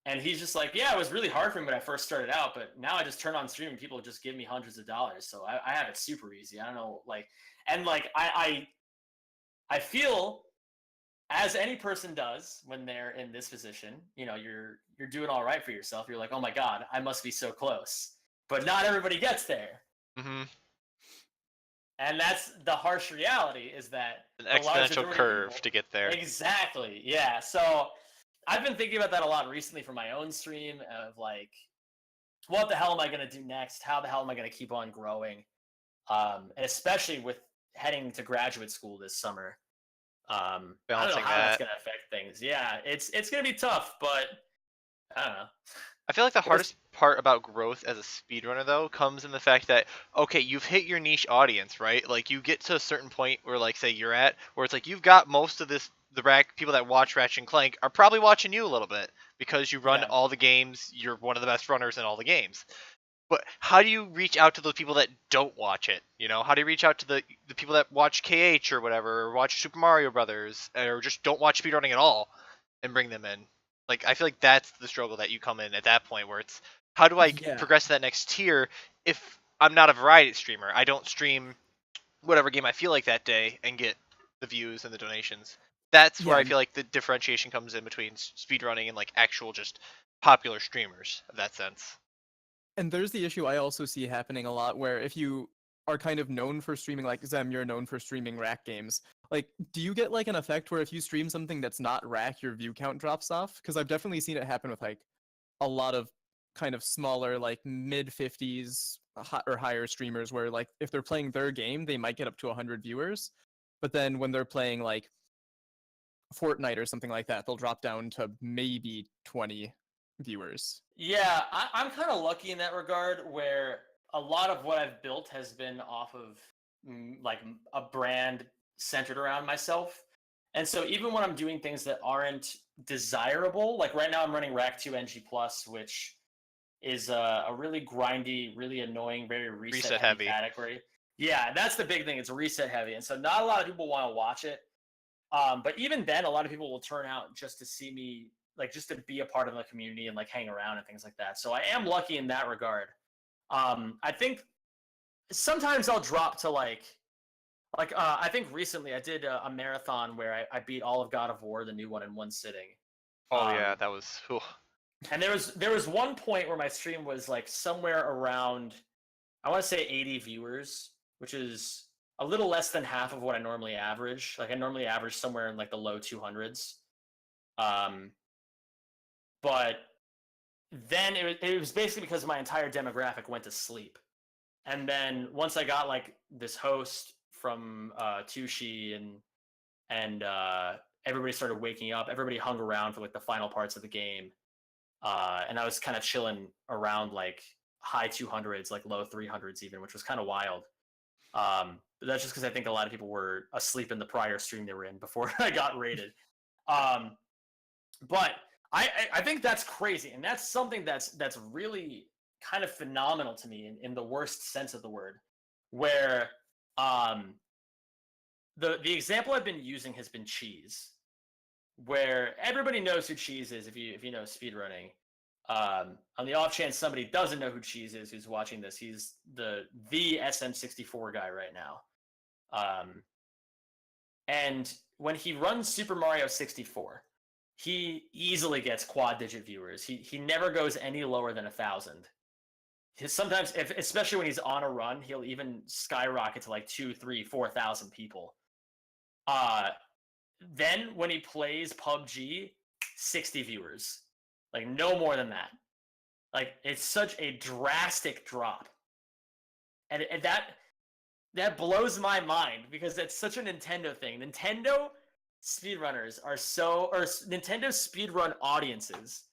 And he's just like, yeah, it was really hard for me when I first started out, but now I just turn on stream and people just give me hundreds of dollars. So I have it super easy. I don't know, I feel, as any person does when they're in this position, you're doing all right for yourself. You're like, oh my God, I must be so close. But not everybody gets there.
Mm-hmm.
And that's the harsh reality, is that
an exponential curve to get there.
Exactly. Yeah. So I've been thinking about that a lot recently for my own stream of like, what the hell am I going to do next? How the hell am I going to keep on growing? And especially with heading to graduate school this summer. I don't know
Balancing
how that's
that.
going to affect things. Yeah, it's going to be tough, but I don't know.
I feel like the
Where's
hardest part about growth as a speedrunner though comes in the fact that okay, you've hit your niche audience, right? Like you get to a certain point where like say you're at where it's like you've got most of this the rack people that watch Ratchet and Clank are probably watching you a little bit because you run
yeah,
all the games, you're one of the best runners in all the games. But how do you reach out to those people that don't watch it? You know, how do you reach out to the people that watch KH or whatever, or watch Super Mario Brothers, or just don't watch speedrunning at all, and bring them in? Like, I feel like that's the struggle that you come in at that point, where it's how do I
Yeah.
progress to that next tier if I'm not a variety streamer? I don't stream whatever game I feel like that day and get the views and the donations. That's where
Yeah,
I feel like the differentiation comes in between speedrunning and like actual just popular streamers of that sense.
and there's the issue I also see happening a lot where if you are kind of known for streaming like Zem, you're known for streaming rack games. Like, do you get like an effect where if you stream something that's not rack, your view count drops off? Because I've definitely seen it happen with like a lot of kind of smaller, like mid 50s or higher streamers where like if they're playing their game, they might get up to 100 viewers. But then when they're playing like Fortnite or something like that, they'll drop down to maybe 20 viewers.
yeah. I'm kind of lucky in that regard, where a lot of what I've built has been off of like a brand centered around myself. And so even when I'm doing things that aren't desirable, like right now I'm running Rack 2 NG Plus, which is a really grindy, really annoying, very reset
Reset
heavy
heavy.
category. Yeah, that's the big thing. It's reset heavy, and so not a lot of people want to watch it. But even then, a lot of people will turn out just to see me, like just to be a part of the community and like hang around and things like that. So I am lucky in that regard. I think sometimes I'll drop to I think recently I did a marathon where I beat all of God of War, the new one, in one sitting.
Oh yeah,
Um,
that was. Whew.
and there was one point where my stream was like somewhere around, I want to say 80 viewers, which is a little less than half of what I normally average. Like I normally average somewhere in like the low 200s. Um, but then it was basically because my entire demographic went to sleep. And then once I got like this host from Tushi and everybody started waking up, everybody hung around for like the final parts of the game. And I was kind of chilling around like high 200s, like low 300s even, which was kind of wild. But that's just because I think a lot of people were asleep in the prior stream they were in before I got rated. Um, but I think that's crazy, and that's something that's really kind of phenomenal to me in the worst sense of the word, where um, the example I've been using has been cheese, where everybody knows who cheese is if you know speedrunning. On the off chance somebody doesn't know who cheese is who's watching this, he's the Xem94 guy right now. And when he runs Super Mario 64, he easily gets quad digit viewers. He never goes any lower than 1,000. Sometimes, especially when he's on a run, he'll even skyrocket to like 2, 3, 4,000 people. Uh, then when he plays PUBG, 60 viewers, like no more than that. Like it's such a drastic drop, and that blows my mind because it's such a Nintendo thing. Nintendo speedrunners are Nintendo speedrun audiences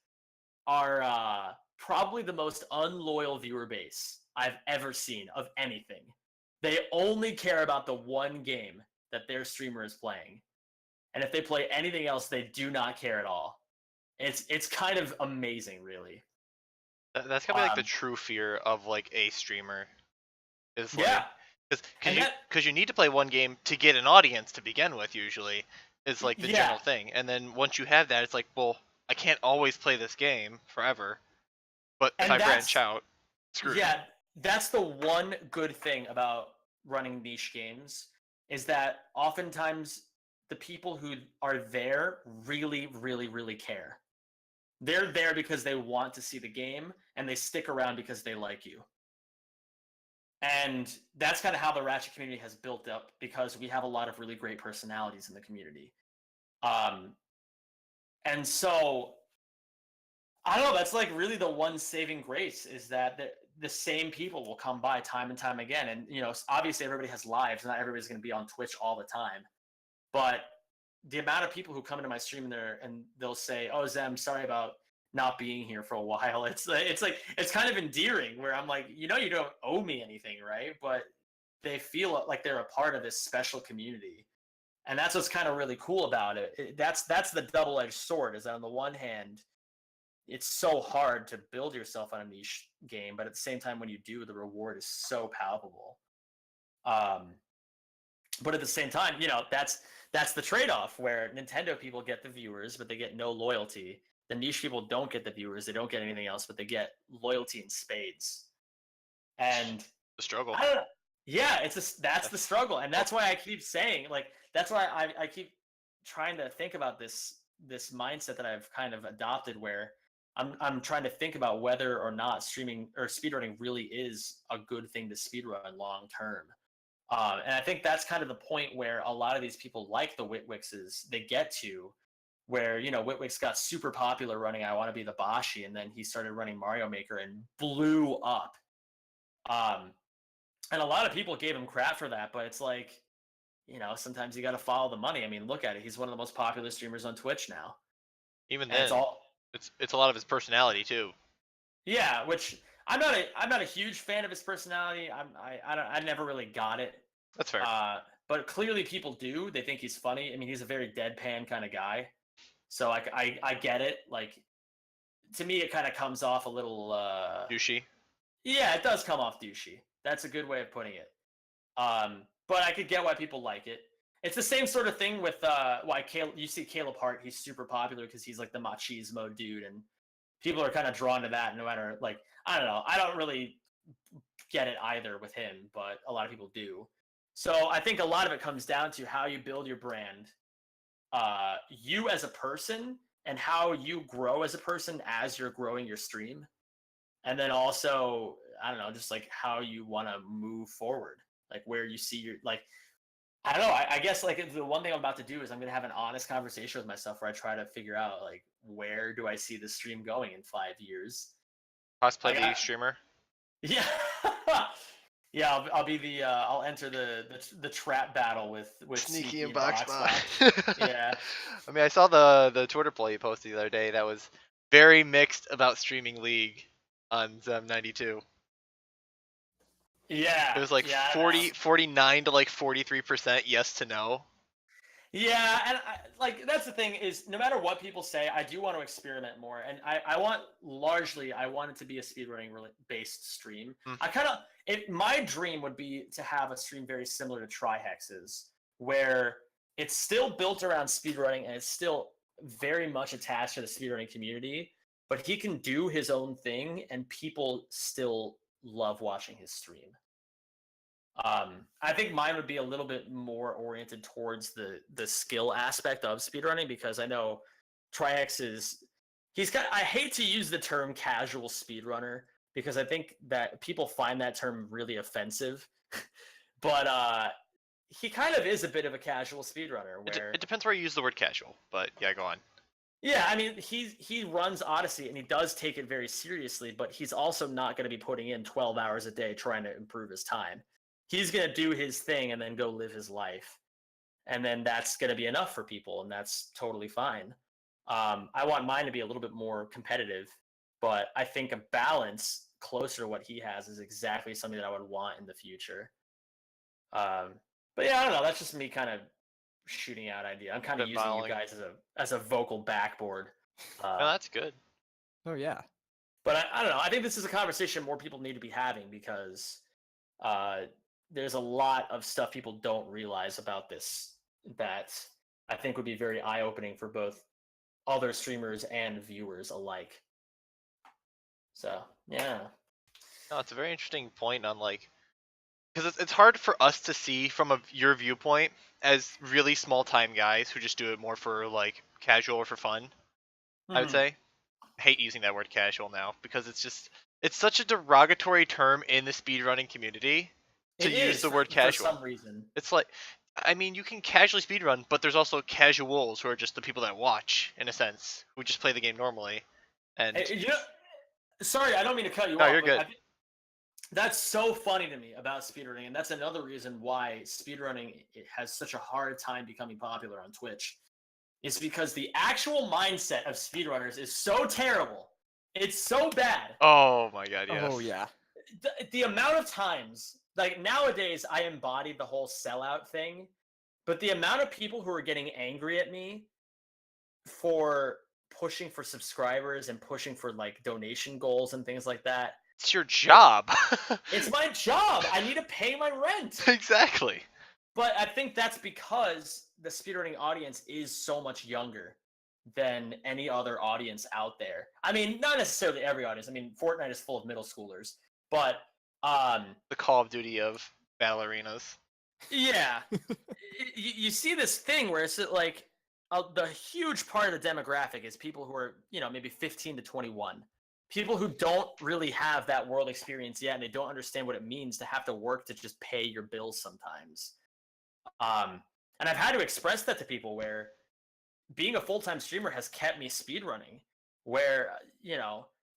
are probably the most unloyal viewer base I've ever seen of anything. They only care about the one game that their streamer is playing. And if they play anything else, they do not care at all. It's kind of amazing, really.
That's gotta be like the
Um,
true fear of like a streamer is
yeah,
like because
and that
because you need to play one game to get an audience to begin with usually is like the
yeah,
general thing, and then once you have that, it's like well I can't always play this game forever, but if
and
I branch
that's
out, screwed.
yeah, that's the one good thing about running niche games is that oftentimes the people who are there really, really, really care. They're there because they want to see the game and they stick around because they like you. And that's kind of how the Ratchet community has built up because we have a lot of really great personalities in the community. Um, And so I don't know. That's like really the one saving grace is that the same people will come by time and time again. And obviously everybody has lives. Not everybody's going to be on Twitch all the time, but the amount of people who come into my stream and they'll say, "Oh, Zem, sorry about not being here for a while." It's kind of endearing. Where I'm like, you don't owe me anything, right? But they feel like they're a part of this special community, and that's what's kind of really cool about it. That's the double-edged sword. Is that on the one hand, it's so hard to build yourself on a niche game, but at the same time, when you do, the reward is so palpable. But at the same time, that's the trade-off where Nintendo people get the viewers, but they get no loyalty. The niche people don't get the viewers; they don't get anything else, but they get loyalty in spades. And
The struggle.
I don't know. Yeah, that's the struggle, and that's why I keep saying that's why I keep trying to think about this mindset that I've kind of adopted, where I'm trying to think about whether or not streaming or speedrunning really is a good thing to speedrun long term. And I think that's kind of the point where a lot of these people, like the Witwickses, they get to where Witwick's got super popular running I Want to Be the Bashi, and then he started running Mario Maker and blew up. And a lot of people gave him crap for that, but it's like, sometimes you got to follow the money. I mean, look at it. He's one of the most popular streamers on Twitch now.
Even
And
then, it's a lot of his personality too.
Yeah, which I'm not a huge fan of his personality. I never really got it.
That's fair.
But clearly people do. They think he's funny. I mean, he's a very deadpan kind of guy. So I get it. Like, to me, it kind of comes off a little
Douchey.
Yeah, it does come off douchey. That's a good way of putting it. But I could get why people like it. It's the same sort of thing with why you see Caleb Hart. He's super popular because he's like the machismo dude, and people are kind of drawn to that. No matter, like, I don't know. I don't really get it either with him, but a lot of people do. So I think a lot of it comes down to how you build your brand, you as a person, and how you grow as a person as you're growing your stream. And then also, I don't know, just like how you want to move forward, like where you see your, like, I don't know. I guess like the one thing I'm about to do is I'm going to have an honest conversation with myself where I try to figure out, like, where do I see the stream going in 5 years?
Cosplay the streamer.
Yeah. Yeah, I'll be the I'll enter the trap battle with
Sneaky and
Boxbot. Yeah.
I mean, I saw the Twitter poll you posted the other day that was very mixed about streaming League on Xem92.
Yeah.
It was like 49 to like 43% yes to no.
Yeah, and that's the thing is, no matter what people say, I do want to experiment more, and I want it to be a speedrunning based stream. My dream would be to have a stream very similar to Trihex's, where it's still built around speedrunning and it's still very much attached to the speedrunning community, but he can do his own thing and people still love watching his stream. I think mine would be a little bit more oriented towards the skill aspect of speedrunning, because I know Trihex I hate to use the term casual speedrunner because I think that people find that term really offensive, but he kind of is a bit of a casual speedrunner. Where
it depends where you use the word casual, but yeah, go on.
Yeah, I mean, he runs Odyssey and he does take it very seriously, but he's also not going to be putting in 12 hours a day trying to improve his time. He's going to do his thing and then go live his life. And then that's going to be enough for people, and that's totally fine. I want mine to be a little bit more competitive, but I think a balance closer to what he has is exactly something that I would want in the future. But yeah, I don't know. That's just me kind of shooting out idea. I'm kind of using you guys as a vocal backboard.
No, that's good.
Oh yeah.
But I don't know. I think this is a conversation more people need to be having, because there's a lot of stuff people don't realize about this that I think would be very eye-opening for both other streamers and viewers alike. So, yeah.
No, it's a very interesting point on, like, because it's hard for us to see from your viewpoint as really small time guys who just do it more for like casual or for fun. I would say. I hate using that word casual now because it's such a derogatory term in the speedrunning community to use the word casual.
For some reason.
It's like I mean, you can casually speedrun, but there's also casuals who are just the people that watch, in a sense, who just play the game normally. And
You know, sorry, I don't mean to cut you
no,
off,
you're
but
good.
that's so funny to me about speedrunning, and that's another reason why speedrunning it has such a hard time becoming popular on Twitch. Is because the actual mindset of speedrunners is so terrible. It's so bad.
Oh my god, yes.
Oh yeah.
The amount of times, like nowadays, I embodied the whole sellout thing, but the amount of people who are getting angry at me for pushing for subscribers and pushing for like donation goals and things like that.
It's your job.
It's my job. I need to pay my rent.
Exactly.
But I think that's because the speedrunning audience is so much younger than any other audience out there. I mean, not necessarily every audience. I mean, Fortnite is full of middle schoolers, but
The Call of Duty of battle arenas.
yeah, you see this thing where it's like the huge part of the demographic is people who are maybe 15 to 21, people who don't really have that world experience yet, and they don't understand what it means to have to work to just pay your bills sometimes. And I've had to express that to people where being a full-time streamer has kept me speedrunning, where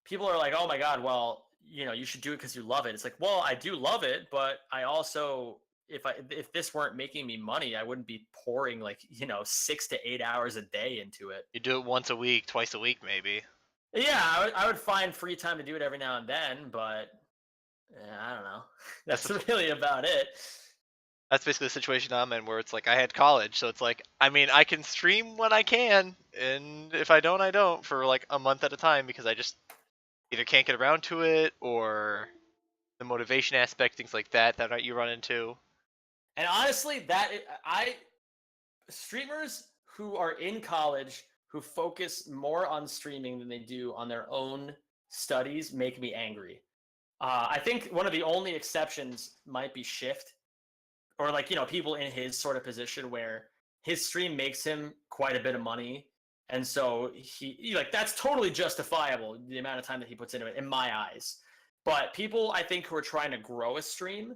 people are like, oh my god, well, you should do it because you love it. It's like, well, I do love it, but I also, if this weren't making me money, I wouldn't be pouring like 6 to 8 hours a day into it.
You do it once a week, twice a week, maybe.
Yeah, I would find free time to do it every now and then, but I don't know. That's really about it.
That's basically the situation I'm in, where it's like I had college, so it's like, I mean, I can stream when I can, and if I don't, I don't, for like a month at a time, because I just either can't get around to it, or the motivation aspect, things like that you run into.
And honestly, streamers who are in college who focus more on streaming than they do on their own studies make me angry. I think one of the only exceptions might be Shift, or like people in his sort of position where his stream makes him quite a bit of money, and so he like that's totally justifiable, the amount of time that he puts into it in my eyes. But people I think who are trying to grow a stream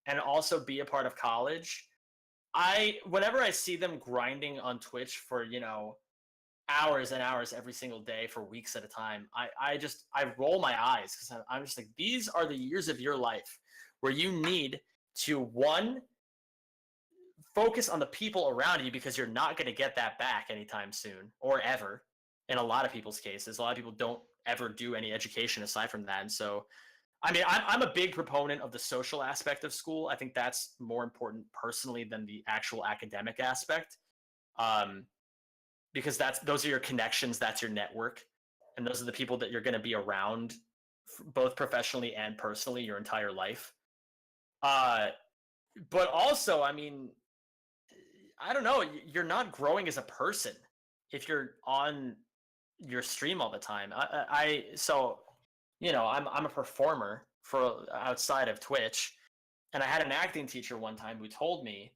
and also be a part of college, whenever I see them grinding on Twitch for hours and hours every single day for weeks at a time, I roll my eyes, because I'm just like, these are the years of your life where you need to, one, focus on the people around you, because you're not going to get that back anytime soon, or ever. In a lot of people's cases, a lot of people don't ever do any education aside from that. And so, I mean, I'm a big proponent of the social aspect of school. I think that's more important personally than the actual academic aspect, because those are your connections, that's your network, and those are the people that you're going to be around, both professionally and personally, your entire life. But also, I mean, I don't know, you're not growing as a person if you're on your stream all the time. I'm a performer for outside of Twitch, and I had an acting teacher one time who told me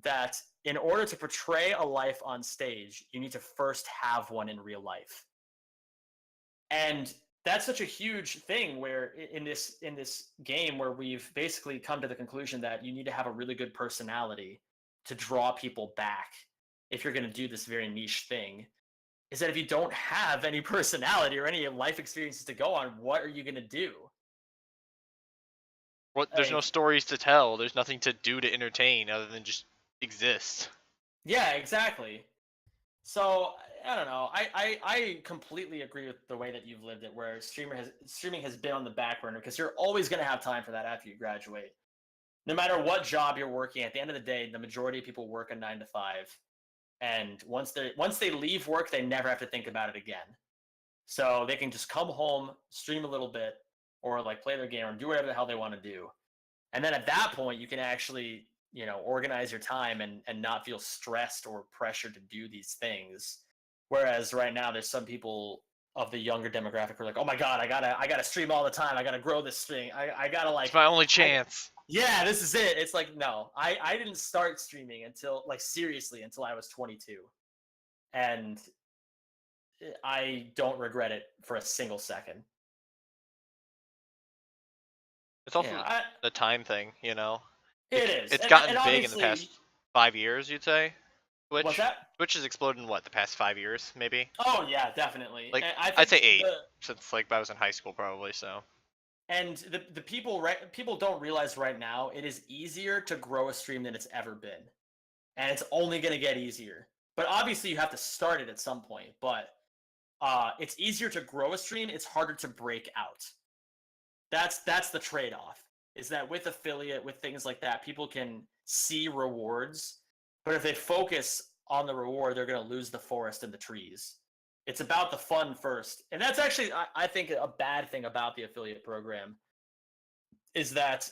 that in order to portray a life on stage, you need to first have one in real life. And that's such a huge thing, where in this game where we've basically come to the conclusion that you need to have a really good personality to draw people back if you're going to do this very niche thing, is that if you don't have any personality or any life experiences to go on, what are you going to do?
Well, there's no stories to tell. There's nothing to do to entertain other than just exist.
Yeah, exactly. So I don't know. I completely agree with the way that you've lived it, where streaming has been on the back burner, because you're always going to have time for that after you graduate. No matter what job you're working, at the end of the day, the majority of people work a 9 to 5, and once they leave work, they never have to think about it again. So they can just come home, stream a little bit, or like play their game, or do whatever the hell they want to do. And then at that point, you can actually organize your time and not feel stressed or pressured to do these things. Whereas right now, there's some people of the younger demographic who are like, oh my god, I gotta stream all the time, I gotta grow this thing, I gotta like,
it's my only chance.
yeah, this is it. It's like, no, I didn't start streaming until, like, seriously, until I was 22, and I don't regret it for a single second.
It's also the time thing,
It is.
It's
And
gotten big in the
obviously,
past. 5 years, you'd say? Twitch?
What's that?
Twitch has exploded in what, the past 5 years, maybe?
Oh yeah, definitely.
Like,
And I
I'd say
think
8, since like I was in high school probably, so.
and the people don't realize right now it is easier to grow a stream than it's ever been, and it's only going to get easier. But obviously, you have to start it at some point. But it's easier to grow a stream. It's harder to break out. That's the trade-off. Is that with affiliate, with things like that, people can see rewards, but if they focus on the reward, they're going to lose the forest and the trees. It's about the fun first, and that's actually I think a bad thing about the affiliate program is that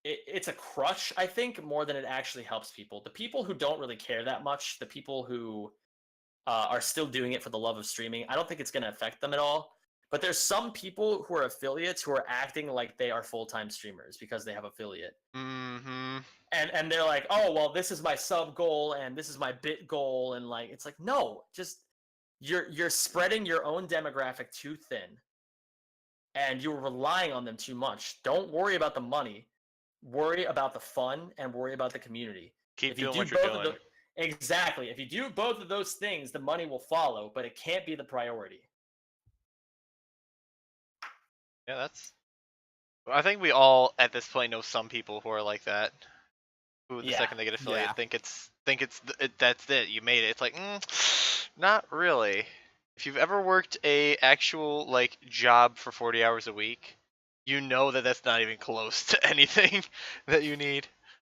it's a crutch, I think, more than it actually helps people. The people who don't really care that much, the people who are still doing it for the love of streaming, I don't think it's going to affect them at all. But there's some people who are affiliates who are acting like they are full-time streamers because they have affiliate.
Mm-hmm.
And they're like, oh, well, this is my sub goal and this is my bit goal. And like, it's like, no, just you're spreading your own demographic too thin. And you're relying on them too much. Don't worry about the money. Worry about the fun and worry about the community.
Keep
If you
doing
do
what you're
both
doing.
exactly. If you do both of those things, the money will follow, but it can't be the priority.
Yeah, that's... I think we all, at this point, know some people who are like that. Who, the
Yeah.
second they get affiliate,
Yeah.
think that's it, you made it. It's like, not really. If you've ever worked a actual, like, job for 40 hours a week, you know that that's not even close to anything that you need.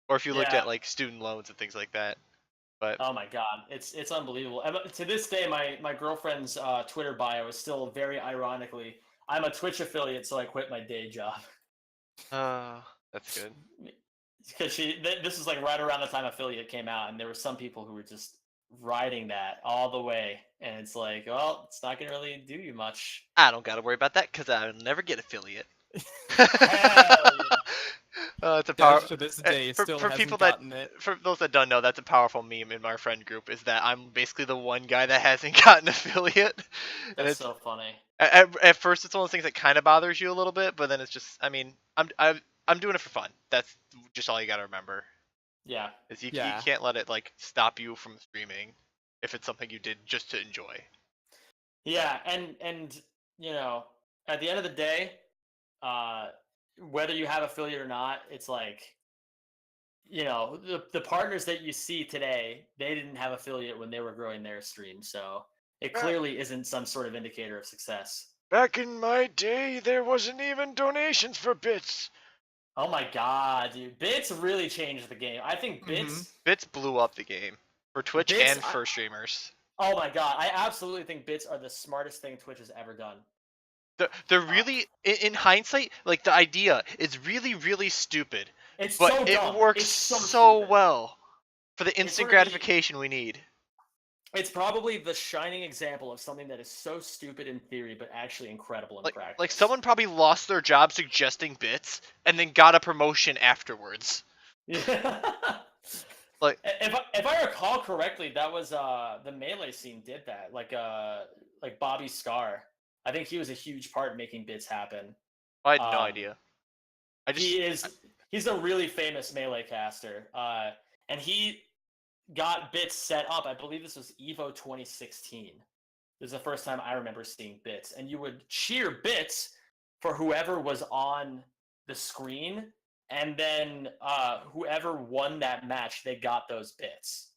Or if you looked
Yeah.
at, like, student loans and things like that. But
Oh my god, it's unbelievable. And to this day, my girlfriend's Twitter bio is still very ironically, I'm a Twitch affiliate, so I quit my day job.
that's good.
Because this is like right around the time affiliate came out, and there were some people who were just riding that all the way, and it's like, well, it's not gonna really do you much.
I don't gotta worry about that because I'll never get affiliate.
Hell yeah.
It's a power.
Dash to this day
for
still hasn't
people that,
gotten it.
for those that don't know, that's a powerful meme in my friend group. Is that I'm basically the one guy that hasn't gotten affiliate. And
That's
it's
so funny.
at first it's one of those things that kind of bothers you a little bit, but then it's just, I mean, I'm doing it for fun. That's just all you gotta remember.
Yeah.
Is you
Yeah.
can't let it like stop you from streaming if it's something you did just to enjoy.
Yeah, and you know, at the end of the day, whether you have affiliate or not, it's like, you know, the partners that you see today, they didn't have affiliate when they were growing their stream, so it clearly isn't some sort of indicator of success.
Back in my day, there wasn't even donations for bits.
Oh my god, dude. Bits really changed the game. I think Bits
Bits blew up the game for Twitch
Bits,
and for streamers.
oh my god, I absolutely think Bits are the smartest thing Twitch has ever done.
They're really, in hindsight, like the idea is really, really stupid.
It's
But
so
it
dumb.
works
It's so stupid.
well for the instant
one of the-
gratification we need.
It's probably the shining example of something that is so stupid in theory, but actually incredible in practice.
Like someone probably lost their job suggesting bits and then got a promotion afterwards.
Yeah.
Like,
if I recall correctly, that was the Melee scene did that. Like Bobby Scar. I think he was a huge part in making bits happen.
I had no idea.
He's a really famous Melee caster. And he got bits set up. I believe this was Evo 2016. This is the first time I remember seeing bits. And you would cheer bits for whoever was on the screen, and then whoever won that match, they got those bits.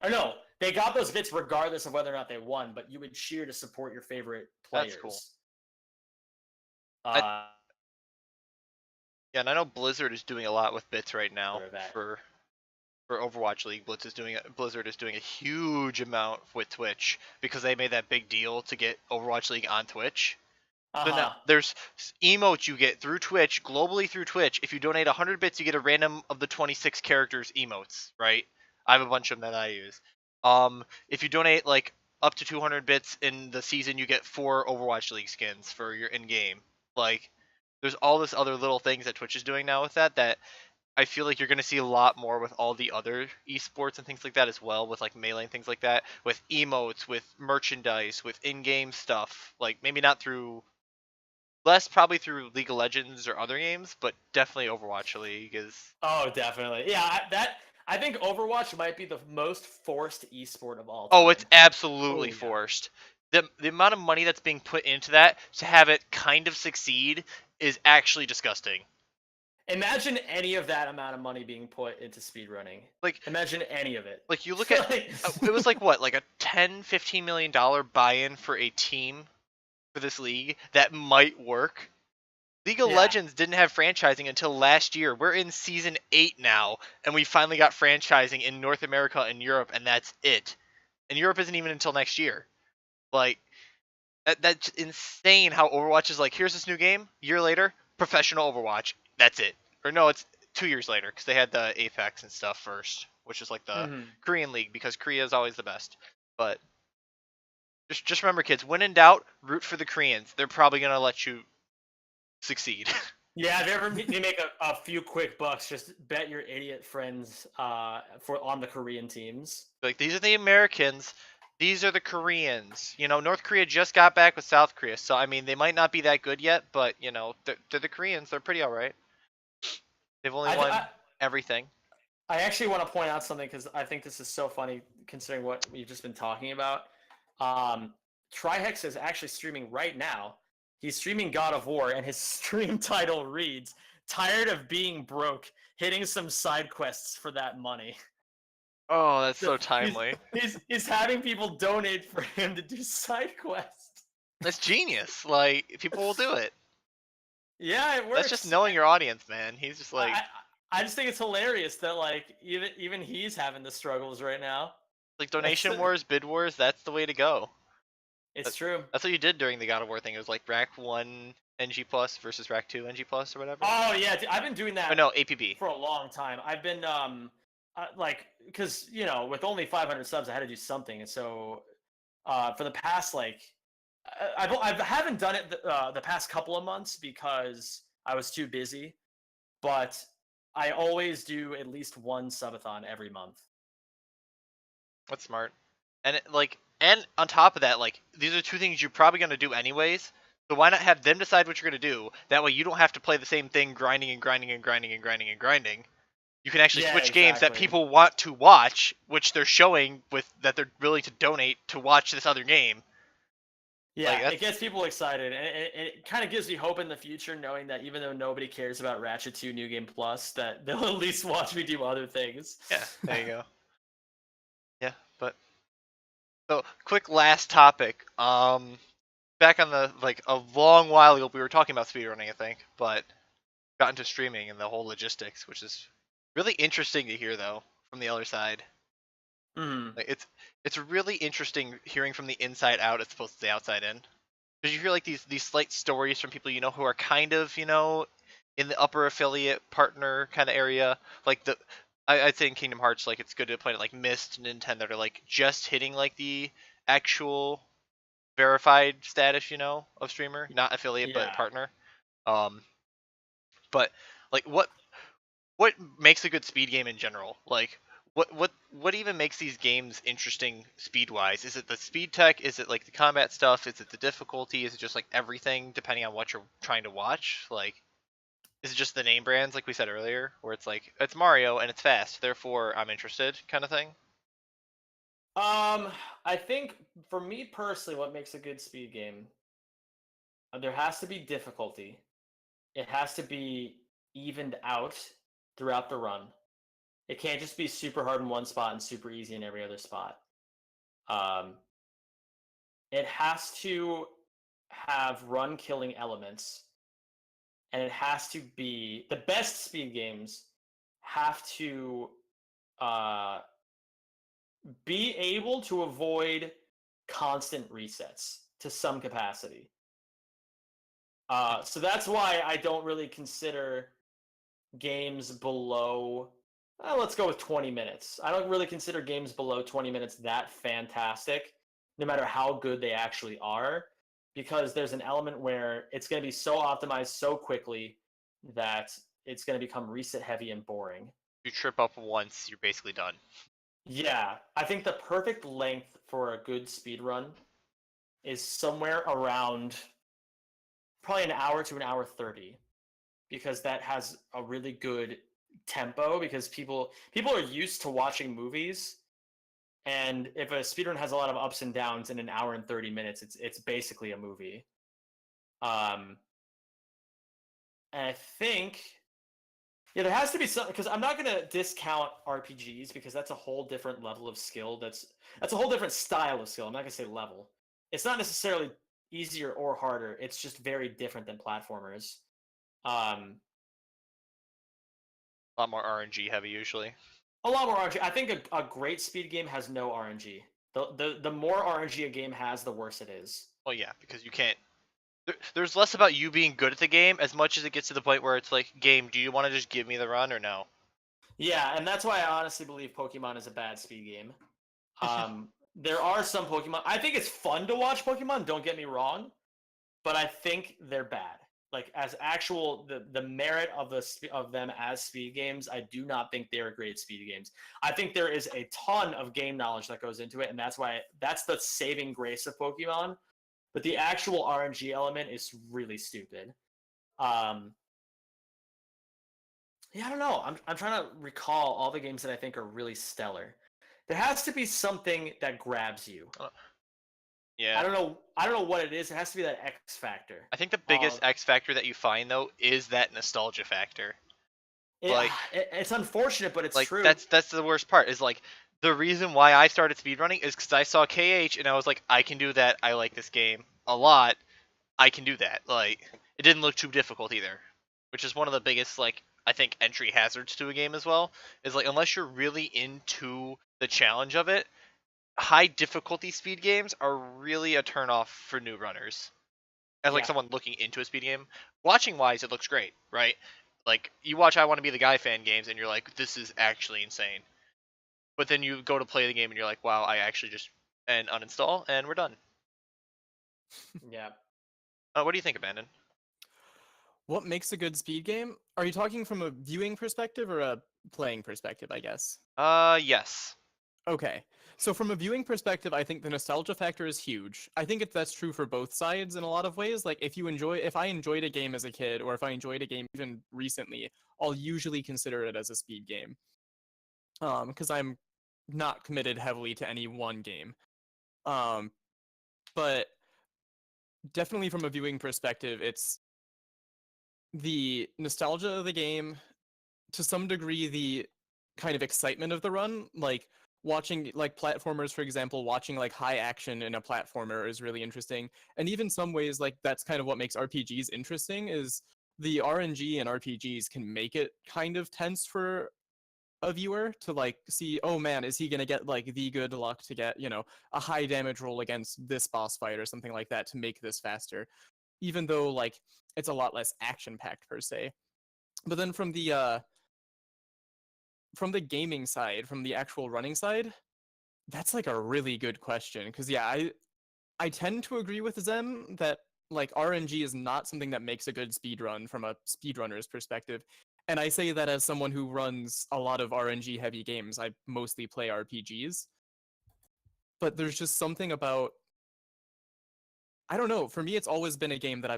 Or no, they got those bits regardless of whether or not they won, but you would cheer to support your favorite players.
That's cool.
Uh,
Yeah, and I know Blizzard is doing a lot with bits right now
For that.
for Overwatch League. Blizzard is doing a huge amount with Twitch because they made that big deal to get Overwatch League on Twitch. So now there's emotes you get through Twitch, globally through Twitch. If you donate 100 bits, you get a random of the 26 characters emotes, right? I have a bunch of them that I use. If you donate like up to 200 bits in the season, you get 4 Overwatch League skins for your in-game. Like, there's all this other little things that Twitch is doing now with that I feel like you're going to see a lot more with all the other esports and things like that as well, with like Melee and things like that, with emotes, with merchandise, with in-game stuff. Like, maybe not through... Less probably through League of Legends or other games, but definitely Overwatch League is...
Oh, definitely. Yeah, I think Overwatch might be the most forced esport of all time.
Oh, it's absolutely
Oh, yeah.
forced. The amount of money that's being put into that to have it kind of succeed is actually disgusting.
Imagine any of that amount of money being put into speedrunning.
Like,
Imagine any of it.
you look at it was like what, like a 10-15 million dollar buy-in for a team for this league that might work. League of
Yeah.
Legends didn't have franchising until last year. We're in season 8 now, and we finally got franchising in North America and Europe, and that's it. And Europe isn't even until next year. Like, that's insane how Overwatch is like, here's this new game, year later, professional Overwatch. That's it. Or no, it's 2 years later, because they had the Apex and stuff first, which is like the Korean league, because Korea is always the best. But just remember, kids, when in doubt, root for the Koreans. They're probably going to let you succeed.
Yeah, if you ever need to make a few quick bucks, just bet your idiot friends on the Korean teams.
Like, these are the Americans, these are the Koreans. You know, North Korea just got back with South Korea, so I mean, they might not be that good yet, but you know, they're the Koreans. They're pretty all right. They've only won everything.
I actually want to point out something because I think this is so funny considering what we've just been talking about. Trihex is actually streaming right now. He's streaming God of War, and his stream title reads, "Tired of being broke, hitting some side quests for that money."
Oh, that's so timely.
He's having people donate for him to do side quests.
That's genius. Like, people will do it.
Yeah, it works.
That's just knowing your audience, man. He's just like,
I just think it's hilarious that like even he's having the struggles right now.
like, donation wars, bid wars. That's the way to go.
It's true.
That's what you did during the God of War thing. It was like Rack 1 NG plus versus Rack 2 NG plus or whatever.
Oh yeah, I've been doing that.
Oh no, APB
for a long time. I've been like, because you know, with only 500 subs, I had to do something, and so for the past like, I haven't done it the past couple of months because I was too busy, but I always do at least one subathon every month.
That's smart. And and on top of that, like, these are two things you're probably gonna do anyways. So why not have them decide what you're gonna do? That way you don't have to play the same thing, grinding and grinding and grinding and grinding and grinding. You can actually switch games that people want to watch, which they're showing with that they're willing to donate to watch this other game.
Yeah, like, it gets people excited, and it kind of gives me hope in the future, knowing that even though nobody cares about Ratchet 2 New Game Plus, that they'll at least watch me do other things.
Yeah, there you go. Yeah, but so quick last topic. Back on the a long while ago, we were talking about speedrunning, I think, but got into streaming and the whole logistics, which is really interesting to hear though from the other side. Like, it's really interesting hearing from the inside out as opposed to the outside in. Because you hear like these slight stories from people you know who are kind of, you know, in the upper affiliate partner kind of area. Like I'd say in Kingdom Hearts, like, it's good to play like Myst and Nintendo that are like just hitting like the actual verified status, you know, of streamer, not affiliate but partner. But like what makes a good speed game in general? Like what even makes these games interesting speed wise? Is it the speed tech? Is it like the combat stuff? Is it the difficulty? Is it just like everything depending on what you're trying to watch? Like, is it just the name brands like we said earlier, where it's like it's Mario and it's fast, therefore I'm interested kind of thing?
I think for me personally, what makes a good speed game, there has to be difficulty. It has to be evened out throughout the run. It can't just be super hard in one spot and super easy in every other spot. It has to have run killing elements, and it has to be the best speed games have to be able to avoid constant resets to some capacity. So that's why I don't really consider games below, let's go with 20 minutes. I don't really consider games below 20 minutes that fantastic, no matter how good they actually are, because there's an element where it's going to be so optimized so quickly that it's going to become reset heavy and boring.
You trip up once, you're basically done.
Yeah, I think the perfect length for a good speed run is somewhere around probably an hour to an hour 30, because that has a really good tempo because people are used to watching movies, and if a speedrun has a lot of ups and downs in an hour and 30 minutes, it's basically a movie. And I think there has to be something, because I'm not going to discount RPGs because that's a whole different level of skill. That's a whole different style of skill. I'm not going to say level. It's not necessarily easier or harder. It's just very different than platformers. Um,
A lot more RNG heavy usually.
a lot more RNG. I think a great speed game has no RNG. The more RNG a game has, the worse it is.
Well, yeah, because you can't. There's less about you being good at the game as much as it gets to the point where it's like, game, do you want to just give me the run or no?
Yeah, and that's why I honestly believe Pokemon is a bad speed game. There are some Pokemon. I think it's fun to watch Pokemon. Don't get me wrong, but I think they're bad. Like as actual the merit of them as speed games, I do not think they are great speed games. I think there is a ton of game knowledge that goes into it, and that's the saving grace of Pokemon. But the actual RNG element is really stupid. Yeah, I don't know. I'm trying to recall all the games that I think are really stellar. There has to be something that grabs you.
Yeah.
I don't know what it is. It has to be that X factor.
I think the biggest X factor that you find though is that nostalgia factor.
It's unfortunate, but it's
like
true.
that's the worst part. Is like the reason why I started speedrunning is because I saw KH and I was like, I can do that. I like this game a lot. I can do that. Like it didn't look too difficult either, which is one of the biggest like I think entry hazards to a game as well. Is like unless you're really into the challenge of it, high difficulty speed games are really a turnoff for new runners. As like someone looking into a speed game, watching wise, it looks great, right? Like you watch I Want to Be the Guy fan games, and you're like, this is actually insane. But then you go to play the game, and you're like, wow, I actually just and uninstall, and we're done.
Yeah.
What do you think, Abandon?
What makes a good speed game? Are you talking from a viewing perspective or a playing perspective, I guess?
Yes.
Okay. So from a viewing perspective, I think the nostalgia factor is huge. I think that's true for both sides in a lot of ways. Like if I enjoyed a game as a kid, or if I enjoyed a game even recently, I'll usually consider it as a speed game. Because I'm not committed heavily to any one game. But definitely from a viewing perspective, it's the nostalgia of the game, to some degree the kind of excitement of the run, like watching like platformers, for example, watching like high action in a platformer is really interesting. And even some ways, like that's kind of what makes RPGs interesting, is the RNG in RPGs can make it kind of tense for a viewer to like see, oh man, is he gonna get like the good luck to get, a high damage roll against this boss fight or something like that to make this faster, even though like it's a lot less action packed per se. But then from the gaming side, from the actual running side, that's like a really good question. Because yeah, I tend to agree with Zem that like RNG is not something that makes a good speedrun from a speedrunner's perspective. And I say that as someone who runs a lot of RNG heavy games. I mostly play RPGs. But there's just something about, I don't know, for me it's always been a game that I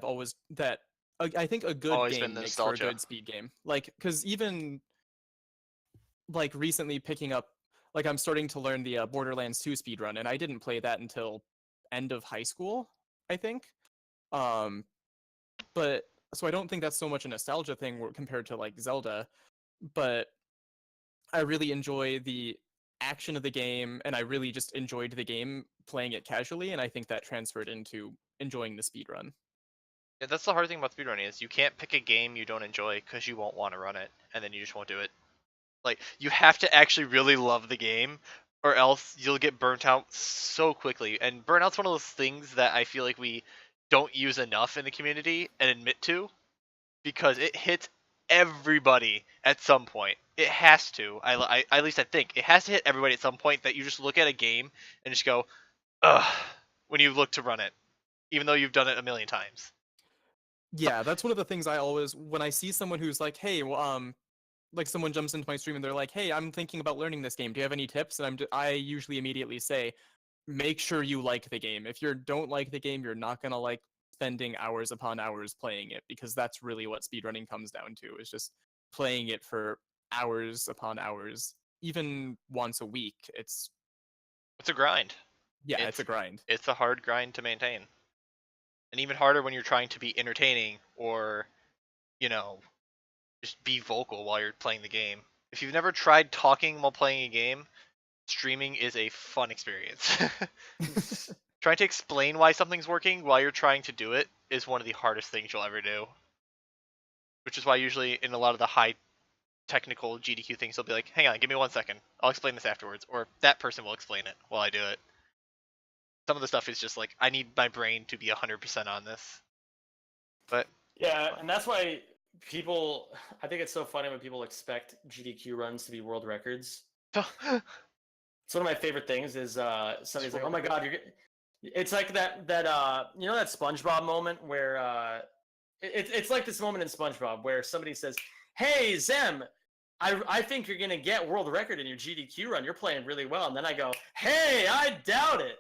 think a good
Always been
game
the
makes for a
nostalgia.
good speed game. Like, because even like recently picking up, like I'm starting to learn the Borderlands 2 speedrun, and I didn't play that until end of high school, I think. But so I don't think that's so much a nostalgia thing compared to like Zelda, but I really enjoy the action of the game, and I really just enjoyed the game playing it casually, and I think that transferred into enjoying the speedrun.
Yeah, that's the hard thing about speedrunning is you can't pick a game you don't enjoy because you won't want to run it, and then you just won't do it. Like you have to actually really love the game, or else you'll get burnt out so quickly. And burnout's one of those things that I feel like we don't use enough in the community and admit to, because it hits everybody at some point. It has to. At least I think it has to hit everybody at some point, that you just look at a game and just go, ugh, when you look to run it, even though you've done it a million times.
Yeah, that's one of the things I always, when I see someone who's like, hey, well, like someone jumps into my stream and they're like, hey, I'm thinking about learning this game. Do you have any tips? And I usually immediately say, make sure you like the game. If you don't like the game, you're not going to like spending hours upon hours playing it, because that's really what speedrunning comes down to, is just playing it for hours upon hours, even once a week. It's
a grind.
it's a grind.
It's a hard grind to maintain, and even harder when you're trying to be entertaining or, you know, just be vocal while you're playing the game. If you've never tried talking while playing a game, streaming is a fun experience. Trying to explain why something's working while you're trying to do it is one of the hardest things you'll ever do. Which is why usually in a lot of the high technical GDQ things, they'll be like, hang on, give me 1 second. I'll explain this afterwards. Or that person will explain it while I do it. Some of the stuff is just like, I need my brain to be 100% on this. But
yeah, and that's why people, I think it's so funny when people expect GDQ runs to be world records. It's one of my favorite things is somebody's like, oh my god, it's like that you know that SpongeBob moment where it's like this moment in SpongeBob where somebody says, hey Zem, I think you're gonna get world record in your GDQ run, you're playing really well, and then I go, hey, I doubt it.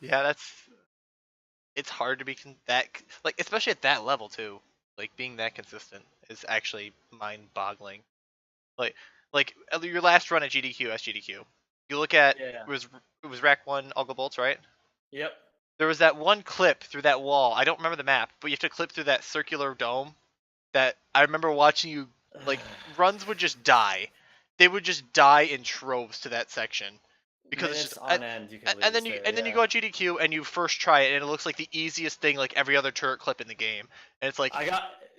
Yeah, it's hard to be that, like, especially at that level too. Like, being that consistent is actually mind-boggling. Like your last run at GDQ, SGDQ. You look at
Yeah.
it was Rack 1 All Go Bolts, right?
Yep.
There was that one clip through that wall. I don't remember the map, but you have to clip through that circular dome. That I remember watching you, like, runs would just die. They would just die in troves to that section. Because it's just,
on end, you can
and then you go at GDQ and you first try it and it looks like the easiest thing, like every other turret clip in the game. And it's like,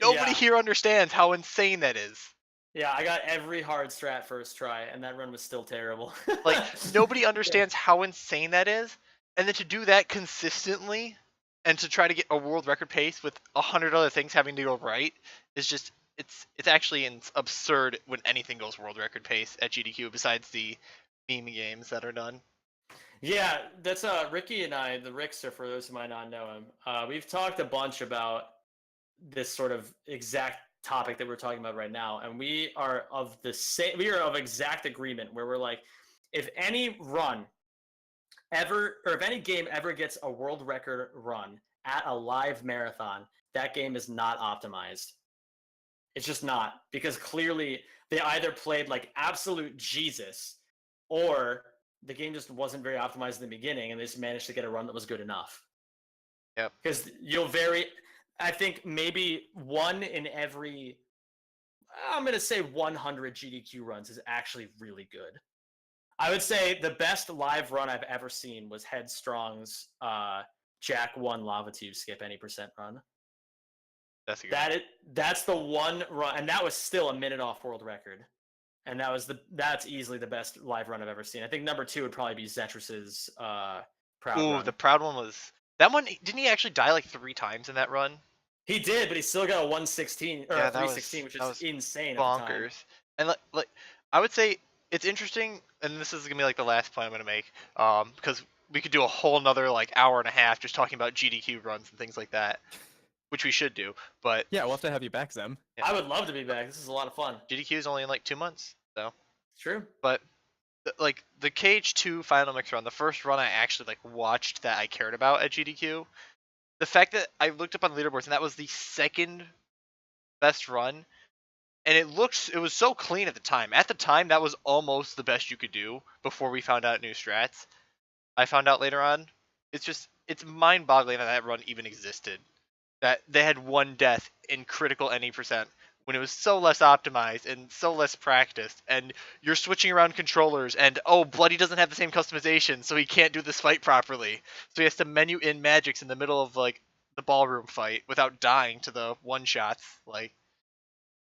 nobody here understands how insane that is.
Yeah, I got every hard strat first try, and that run was still terrible.
Like, nobody understands how insane that is, and then to do that consistently, and to try to get a world record pace with 100 other things having to go right, is just, it's actually absurd when anything goes world record pace at GDQ besides the meme games that are done.
Yeah, that's Ricky and I, the Rickster, for those who might not know him. We've talked a bunch about this sort of exact topic that we're talking about right now, and we are of exact agreement where we're like, if any run ever, or if any game ever gets a world record run at a live marathon, that game is not optimized. It's just not, because clearly they either played like absolute Jesus, or the game just wasn't very optimized in the beginning, and they just managed to get a run that was good enough.
Yep.
Because I think maybe one in every, I'm going to say 100 GDQ runs is actually really good. I would say the best live run I've ever seen was Headstrong's Jack 1 Lava Tube skip any percent run. That's the one run, and that was still a minute off world record. And that's easily the best live run I've ever seen. I think number 2 would probably be Zetrus's Proud run.
The Proud one was, that one, didn't he actually die like 3 times in that run?
He did, but he still got a 116 or a 316, which is insane.
Bonkers. And like I would say it's interesting, and this is gonna be like the last point I'm gonna make, because we could do a whole nother like hour and a half just talking about GDQ runs and things like that, which we should do. But
yeah, we'll have to have you back, Zem.
Yeah. I would love to be back. This is a lot of fun.
GDQ is only in like 2 months, so.
True.
But like the KH2 final mix run, the first run I actually like watched that I cared about at GDQ. The fact that I looked up on the leaderboards and that was the second best run, and it was so clean at the time. At the time, that was almost the best you could do before we found out new strats. I found out later on. It's mind-boggling that run even existed. That they had 1 death in critical any percent when it was so less optimized and so less practiced, and you're switching around controllers, and Bloody doesn't have the same customization, so he can't do this fight properly. So he has to menu in magics in the middle of like the ballroom fight without dying to the one-shots. Like,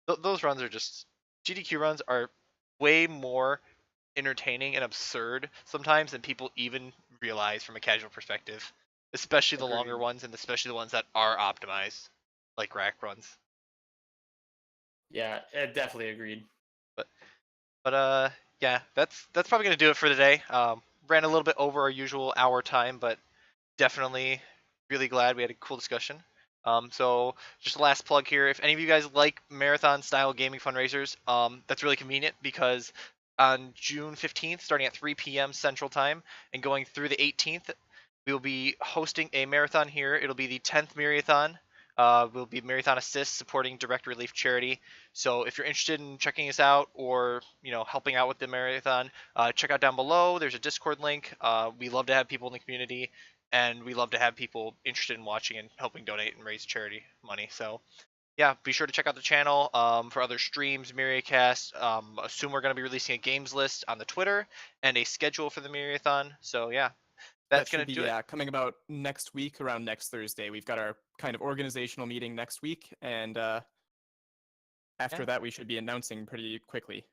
those runs are just, GDQ runs are way more entertaining and absurd sometimes than people even realize from a casual perspective. Especially the longer ones, and especially the ones that are optimized, like rack runs.
Yeah, definitely agreed.
But yeah, that's probably gonna do it for today. Ran a little bit over our usual hour time, but definitely really glad we had a cool discussion. So just a last plug here. If any of you guys like marathon style gaming fundraisers, that's really convenient because on June 15th, starting at 3 p.m. Central Time and going through the 18th, we will be hosting a marathon here. It'll be the 10th Myriathon. will be Myriathon Assist supporting Direct Relief Charity. So if you're interested in checking us out or helping out with the marathon, check out down below. There's a Discord link. We love to have people in the community, and we love to have people interested in watching and helping donate and raise charity money. So yeah, be sure to check out the channel for other streams, Myriacast. Assume we're going to be releasing a games list on the Twitter and a schedule for the Myriathon. So yeah, that's
That
going
should
to
be
do it.
coming about next week, around next Thursday. We've got our kind of organizational meeting next week, and after
Yeah.
that, we should be announcing pretty quickly.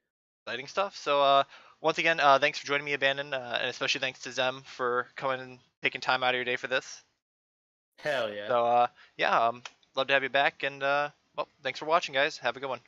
Exciting stuff. So once again, thanks for joining me, Abandon, and especially thanks to Zem for coming and taking time out of your day for this.
Hell yeah.
So yeah, love to have you back, and well, thanks for watching, guys. Have a good one.